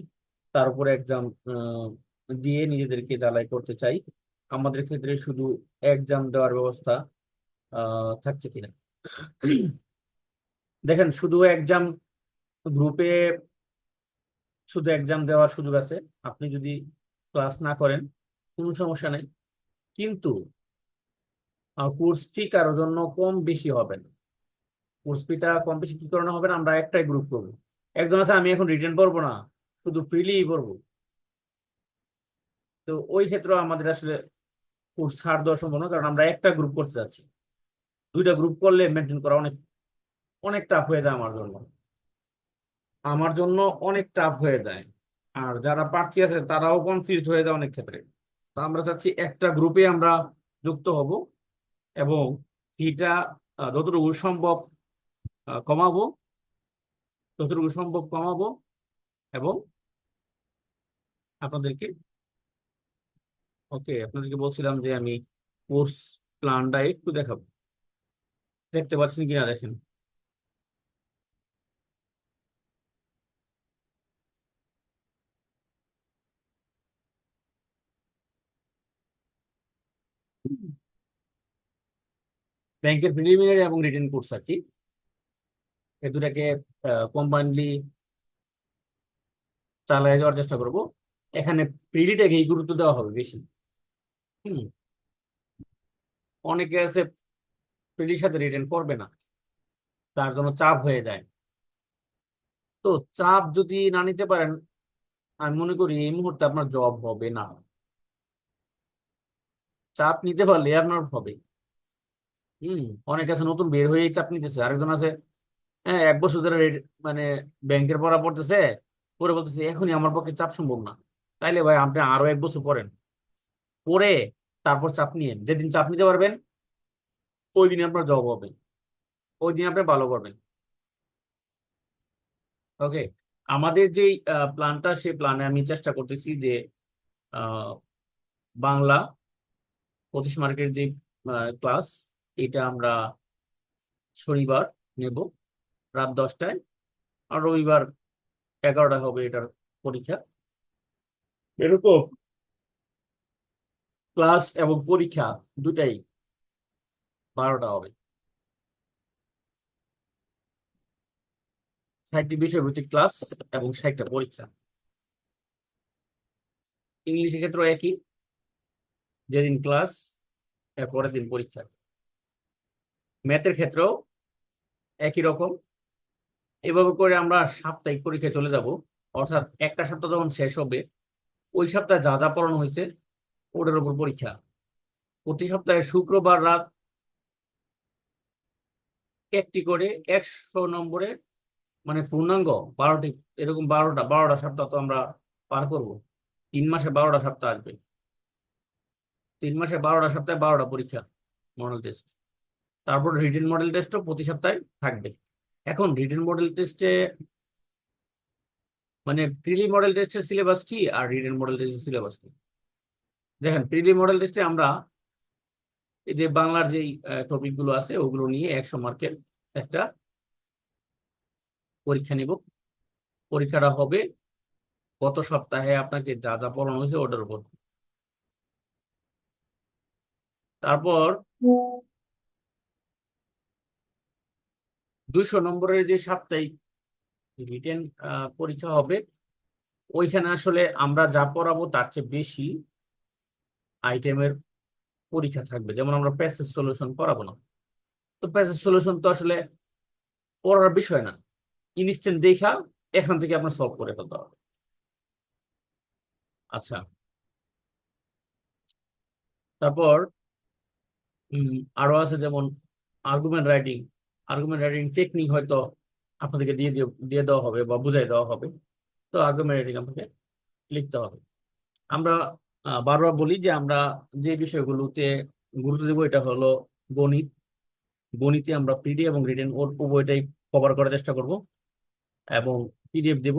তার উপরে এক্সাম দিয়ে নিজেদেরকে জ্বালাই করতে চাই। আমাদের ক্ষেত্রে শুধু এক্সাম দেওয়ার ব্যবস্থা থাকছে কিনা। দেখেন, শুধু এক্সাম গ্রুপে শুধু এক্সাম দেওয়ার সুযোগ আছে। আপনি যদি ক্লাস না করেন কোনো সমস্যা নেই, কিন্তু কোর্স ফি কারোর জন্য কম বেশি হবে না। কোর্স ফিটা কম বেশি কি কারণে হবে না? আমরা একটাই গ্রুপ করবো। একজন আছে আমি এখন রিটেন পড়বো না, শুধু প্রিলি পড়বো, তো ওই ক্ষেত্রে আমাদের আসলে কোর্স ছাড় দেওয়া সম্ভব না, কারণ আমরা একটা গ্রুপ করতে যাচ্ছি। দুইটা গ্রুপ করলে মেনটেন করা অনেক অনেক টাফ হয়ে যায় আমার জন্য অনেক টাফ হয়ে যায়। আর যারা প্রার্থী আছে তারাও কনফিউজ হয়ে যায় অনেক ক্ষেত্রে। তো আমরা চাচ্ছি একটা গ্রুপে আমরা যুক্ত হব, এবং ফিটা যতটুকু সম্ভব কমাবো, যতটুকু সম্ভব কমাবো, এবং আপনাদেরকে আপনাদেরকে বলছিলাম যে আমি কোর্স প্ল্যানটা একটু দেখাবো। দেখতে পাচ্ছেন কিনা দেখেন। ব্যাংকের প্রিলিমিনারি এবং রিটেন কোর্স আর কি, এই দুটাকে কম্বাইনলি চালিয়ে যাওয়ার চেষ্টা করব। এখানে প্রিলিটাকে গুরুত্ব দেওয়া হবে বেশি। হুম। অনেকে আছে প্রিলির সাথে রিটেন করবে না, তার জন্য চাপ হয়ে যায়। তো চাপ যদি না নিতে পারেন, আমি মনে করি এই মুহূর্তে আপনার জব হবে না। চাপ নিতে পারলে আপনার হবে। হুম। অনেক আছে নতুন বের হয়ে চাপ নিতেছে, আরেকজন আছে হ্যাঁ 1 বছর ধরে মানে ব্যাংকের পড়া পড়তেছে, পরে বলতেছে এখনই আমার পক্ষে চাপ সম্ভব না। তাইলে ভাই আপনি আরো 1 বছর পড়েন, পড়ে তারপর চাপ নিয়েন। যেদিন চাপ নিতে পারবেন ওই দিন আপনার জব হবে, ওই দিন আপনি ভালো করবেন। ওকে, আমাদের যে প্ল্যানটা, সেই প্ল্যানে আমি চেষ্টা করতেছি যে আহ, বাংলা 25 মার্কের যে ক্লাস, এটা আমরা শনিবার নেব রাত 10টায়, আর রবিবার 11টায় হবে এটার পরীক্ষা। এরকম ক্লাস এবং পরীক্ষা দুটাই 12টা হবে। 60টি বিষয়ভিত্তিক ক্লাস এবং 60টা পরীক্ষা। ইংলিশের ক্ষেত্রে একই, যেদিন ক্লাস এর পরের দিন পরীক্ষা। ম্যাথের ক্ষেত্রেও একই রকম। এভাবে করে আমরা সাপ্তাহিক পরীক্ষায় চলে যাব। অর্থাৎ একটা সপ্তাহ যখন শেষ হবে, ওই সপ্তাহে যা যা পড়ানো হয়েছে ওটার উপর পরীক্ষা। প্রতি সপ্তাহে শুক্রবার রাত একটি করে 100 নম্বরে, মানে পূর্ণাঙ্গ 12টি, এরকম 12টা সপ্তাহ তো আমরা পার করব। 3 মাসে 12টা সপ্তাহ আসবে। 3 মাসে 12টা সপ্তাহে 12টা পরীক্ষা মডেল টেস্ট। তারপর রিটেন মডেল টেস্টও প্রতি সপ্তাহে থাকবে। এখন রিটেন মডেল টেস্টে মানে প্রিলি মডেল টেস্টের সিলেবাস কি আর রিটেন মডেল টেস্টের সিলেবাস কি? দেখেন, প্রিলি মডেল টেস্টে আমরা এই যে বাংলার যেই টপিক গুলো আছে ওগুলো নিয়ে 100 মার্কের একটা পরীক্ষা নিব। পরীক্ষাটা হবে গত সপ্তাহে আপনাকে যা যা পড়ানো হয়েছে ওটার উপর। তারপর 200 নম্বরের যে সাপ্তাহিক রিটেন পরীক্ষা হবে, ওইখানে আসলে আমরা যা পড়াবো তার চেয়ে বেশি আইটেমের পরীক্ষা থাকবে। যেমন আমরা প্যাসেজ সলিউশন পড়াবো না, তো প্যাসেজ সলিউশন তো আসলে পড়ার বিষয় না, ইনস্ট্যান্ট দেখা এখান থেকে আপনার সলভ করে ফেলতে হবে। আচ্ছা, তারপর আরো আছে যেমন argument writing. Argument writing technique হয়তো আপনাদেরকে দিয়ে দেওয়া হবে বা বুঝাই দেওয়া হবে, তো আর্গুমেন্ট রাইটিং আপনাকে লিখতে হবে। আমরা বারবার বলি যে আমরা যে বিষয়গুলোতে গুরুত্ব দেবো এটা হলো গণিত। গণিতে আমরা পিডি এবং রিটেন ওর উভয়টাই কভার করার চেষ্টা করব এবং পিডিএফ দেব।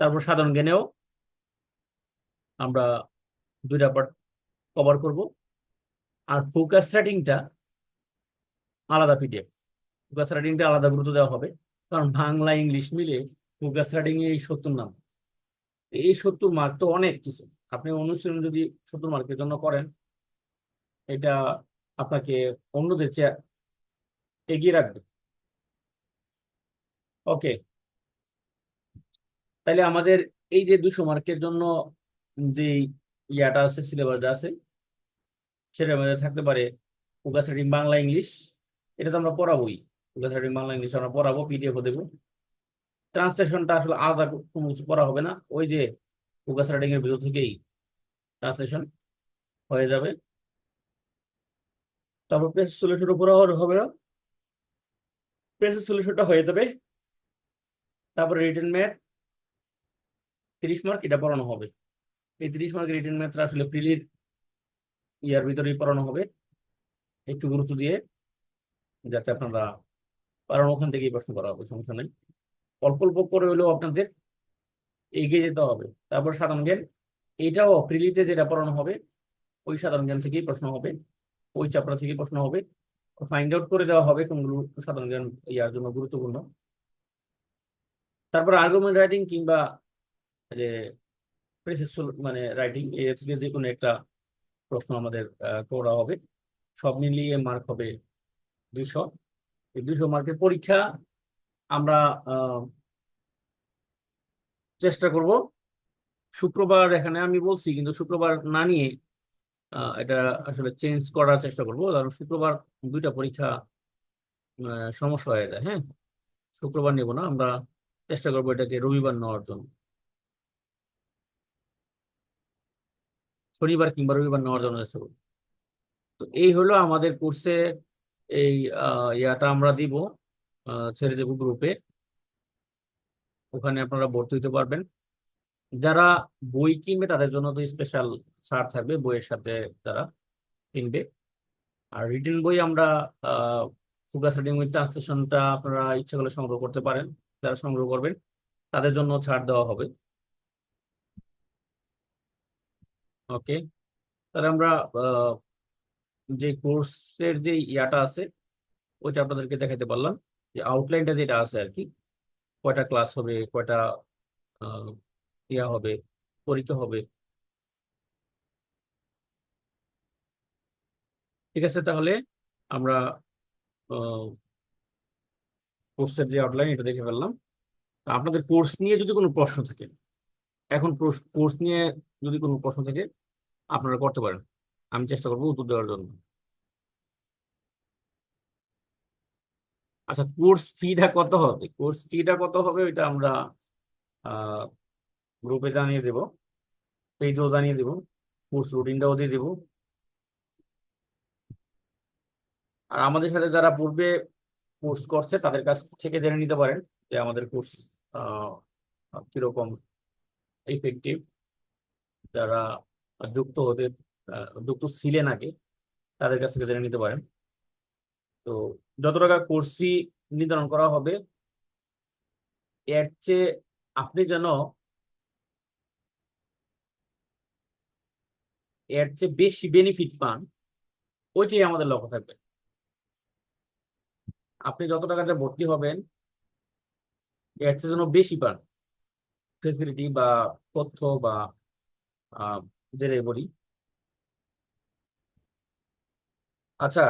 তারপর সাধারণ জ্ঞানেও আমরা 2টা পার্ট কভার করব। আর ফোকাস রাইটিংটা আলাদা পিডিএফ, ফোকাস রাইটিংটা আলাদা গুরুত্ব দেওয়া হবে। কারণ বাংলা ইংলিশ মিলে ফোকাস রাইটিং এই 70 নাম, এই 70 মার্ক তো অনেক কিছু। আপনি অনুশীলন যদি 70 মার্কের জন্য করেন, এটা আপনাকে অন্যদের চেয়ে এগিয়ে রাখবে। ওকে, তাহলে আমাদের এই যে 200 মার্কের জন্য যে ইয়াটা আছে, সিলেবাসটা আছে, সেটার মধ্যে থাকতে পারে ফোকাস রাইটিং বাংলা ইংলিশ, এটা তো আমরা পড়াবোই। ফোকাস রাইটিং বাংলা ইংলিশ আমরা পড়াবো, পিডিএফও দেবো। ট্রান্সলেশনটা আসলে আলাদা কোনো কিছু পড়া হবে না, ওই যে ফোকাস রাইটিং এর ভিতর থেকেই ট্রান্সলেশন হয়ে যাবে। তারপর পেজ সলিউশন পড়া হবে না, পেজ সলিউশনটা হয়ে যাবে। তারপর রিটেন ম্যাথ 30 মার্ক, এটা পড়ানো হবে। এই 30 মার্কের রিটেন ম্যাথটা আসলে প্রিলির ইয়ার ভিতরেই পড়ানো হবে, একটু গুরুত্ব দিয়ে, যাতে আপনারা কারণ ওখান থেকেই প্রশ্ন করা হবে, সমস্যা নেই। অল্প অল্প করে হলেও আপনাদের এগিয়ে যেতে হবে। তারপর সাধারণ জ্ঞান, এইটাও প্রিলিতে যেটা পড়ানো হবে ওই সাধারণ জ্ঞান থেকেই প্রশ্ন হবে, ওই চ্যাপ্টার থেকেই প্রশ্ন হবে। ফাইন্ড আউট করে দেওয়া হবে কোনগুলো সাধারণ জ্ঞান ইয়ার জন্য গুরুত্বপূর্ণ। তারপর আর্গুমেন্ট রাইটিং কিংবা যে প্রেসিস মানে রাইটিং, এর থেকে যে কোনো একটা প্রশ্ন আমাদের করা হবে। সব মিলিয়ে মার্ক হবে 200। এই 200 মার্কের পরীক্ষা আমরা চেষ্টা করব শুক্রবার, এখানে আমি বলছি কিন্তু শুক্রবার না নিয়ে এটা আসলে চেঞ্জ করার চেষ্টা করব, কারণ শুক্রবার 2টা পরীক্ষা সমস্যা হয়ে যায়। হ্যাঁ, শুক্রবার নেব না আমরা, চেষ্টা করবো এটাকে রবিবার নেওয়ার জন্য, শনিবার কিংবা রবিবার নেওয়ার জন্য চেষ্টা করবো। তো এই হলো আমাদের কোর্সে এই ইয়াটা আমরা দিব, ছেড়ে দেবো গ্রুপে, ওখানে আপনারা ভর্তি হতে পারবেন। যারা বই কিনবে তাদের জন্য তো স্পেশাল ছাড় থাকবে বইয়ের সাথে, যারা কিনবে। আর রিটেন বই আমরা ফোকাস রিডিং উইথ ট্রান্সলেশনটা আপনারা ইচ্ছা করলে সংগ্রহ করতে পারেন, যারা সংগ্রহ করবেন তাদের জন্য ছাড় দেওয়া হবে। ওকে, তাহলে আমরা আহ, যে কোর্সের যে ইয়াটা আছে ওইটা আপনাদেরকে দেখাতে পারলাম, যে আউটলাইনটা যেটা আছে আর কি, কয়টা ক্লাস হবে, কয়টা আহ, ইয়া হবে, পরীক্ষা হবে। ঠিক আছে, তাহলে আমরা কোর্সের যে আউটলাইন এটা দেখে ফেললাম। তা আপনাদের কোর্স নিয়ে যদি কোনো প্রশ্ন থাকে, এখন কোর্স নিয়ে যদি কোনো প্রশ্ন থাকে আপনারা করতে পারেন, আমি চেষ্টা করবো উত্তর দেওয়ার জন্য। আচ্ছা, কোর্স ফিটা কত হবে? কোর্স ফিটা কত হবে ওইটা আমরা গ্রুপে জানিয়ে দেব, পেজও জানিয়ে দেব, কোর্স রুটিনটাও দিয়ে দেবো। আর আমাদের সাথে যারা পূর্বে কোর্স করছে তাদের কাছ থেকে জেনে নিতে পারেন যে আমাদের কোর্স কিরকম ইফেক্টিভ। যারা যুক্ত হতে যুক্ত ছিলেন আগে, তাদের কাছ থেকে জেনে নিতে পারেন। তো যত টাকা কোর্স ফি নির্ধারণ করা হবে, এর চেয়ে আপনি যেন এর চেয়ে বেশি বেনিফিট পান, ওইটাই আমাদের লক্ষ্য থাকবে। আপনি যত টাকাতে ভর্তি হবেন, এর চেয়ে যেন বেশি পান ফেসিলিটি বা তথ্য বা আহ, যেটাই বলি। আচ্ছা,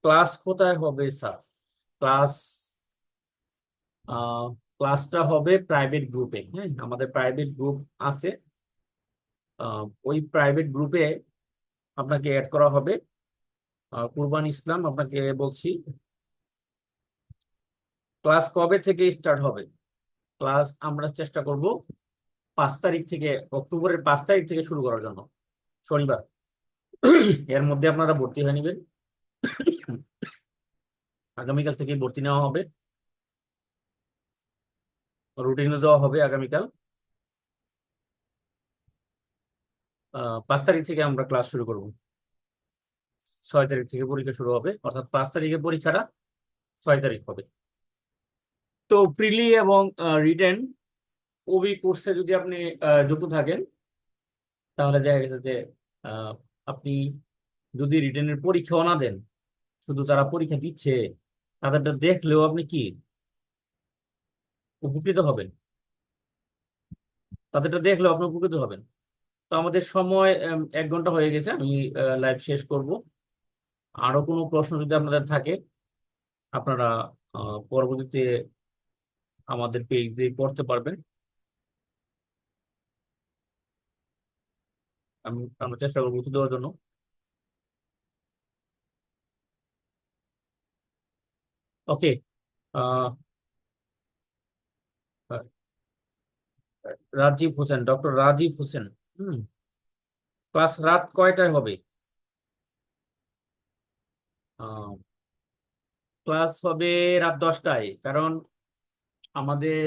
ক্লাস কোথায় হবে স্যার? ক্লাস আহ, ক্লাসটা হবে প্রাইভেট গ্রুপে। হ্যাঁ, আমাদের প্রাইভেট গ্রুপ আছে। ওই প্রাইভেট গ্রুপে আপনাকে অ্যাড করা হবে। কুরবান ইসলাম আপনাকে বলছি, ক্লাস কবে থেকে স্টার্ট হবে? ক্লাস আমরা চেষ্টা করব 5 তারিখ থেকে, অক্টোবরের 5 তারিখ থেকে শুরু করার জন্য, শনিবার। এর মধ্যে আপনারা ভর্তি হয়ে নেবেন। আগামীকাল থেকে ভর্তি নেওয়া হবে, রুটিনে দেওয়া হবে আগামীকাল। 5 তারিখ থেকে আমরা ক্লাস শুরু করব। 6 তারিখ থেকে পরীক্ষা শুরু হবে, অর্থাৎ 5 তারিখে পরীক্ষাটা 6 তারিখ হবে। তো প্রিলি এবং রিটেন ওবি কোর্সে যদি আপনি যুক্ত থাকেন, তাহলে দেখা গেছে যে আহ, আপনি যদি রিটেনের পরীক্ষাও না দেন, শুধু তারা পরীক্ষা দিচ্ছে, তাদেরটা দেখলেও আপনি কি উপকৃত হবেন। তাদেরটা দেখলেও আপনি উপকৃত হবেন। তো আমাদের সময় 1 ঘন্টা হয়ে গেছে, আমি লাইভ শেষ করব। আরো কোনো প্রশ্ন যদি আপনাদের থাকে, আপনারা পরবর্তীতে আমাদের পেজে পড়তে পারবেন। আমরা চেষ্টা করবো উত্তর দেওয়ার জন্য। ওকে। রাজীব হোসেন, ডক্টর রাজীব হোসেন। হুম। ক্লাস রাত কয়টায় হবে? ক্লাস হবে রাত 10টায়, কারণ আমাদের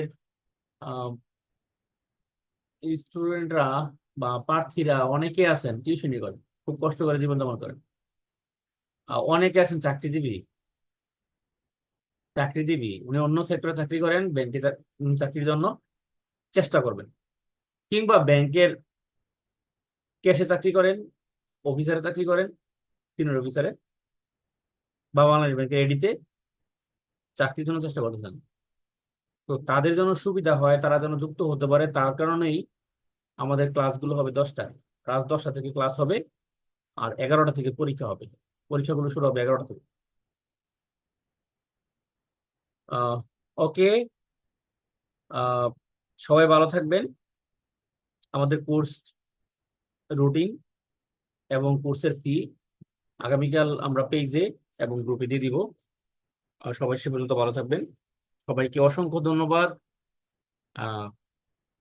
স্টুডেন্টরা বা প্রার্থীরা অনেকে আছেন টিউশনি করেন, খুব কষ্ট করে জীবন যাপন করেন। অনেকে আছেন চাকরিজীবী। উনি অন্য সেক্টরে চাকরি করেন, ব্যাংকে চাকরির জন্য চেষ্টা করবেন, কিংবা ব্যাংকের ক্যাশে চাকরি করেন, অফিসারে চাকরি করেন, সিনিয়র অফিসারে, বা বাংলাদেশ ব্যাংকের এডিতে চাকরির জন্য চেষ্টা করতেছেন। তো তাদের জন্য সুবিধা হয়, তারা যেন যুক্ত হতে পারে, তার কারণেই আমাদের ক্লাসগুলো হবে 10টায়। রাত 10টা থেকে ক্লাস হবে, আর 11টা থেকে পরীক্ষা হবে। পরীক্ষাগুলো শুরু হবে 11টা থেকে। আহ ওকে। আহ সবাই ভালো থাকবেন। আমাদের কোর্স রুটিন এবং কোর্সের ফি আগামীকাল আমরা পেজে এবং গ্রুপে দিয়ে দিব। আর সবাই সে পর্যন্ত ভালো থাকবেন। সবাইকে অসংখ্য ধন্যবাদ আহ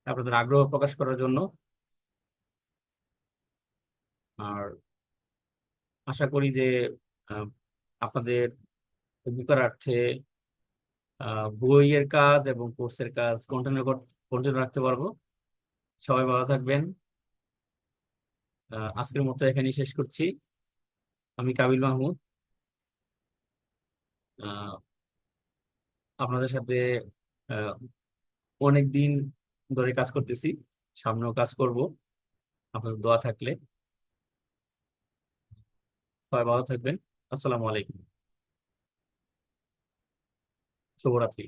আপনাদের আগ্রহ প্রকাশ করার জন্য। আর আশা করি যে আহ, আপনাদের উপকারার্থে বইয়ের কাজ এবং কোর্সের কাজ কন্টিনিউ রাখতে পারবো। সবাই ভালো থাকবেন। আজকের মতো এখানেই শেষ করছি। আমি কাবিল মাহমুদ, আহ, আপনাদের সাথে অনেক দিন ধরে কাজ করতেছি, সামনেও কাজ করব আপনাদের দোয়া থাকলে। সবাই ভালো থাকবেন। আসসালামু আলাইকুম। শুভরাত্রি।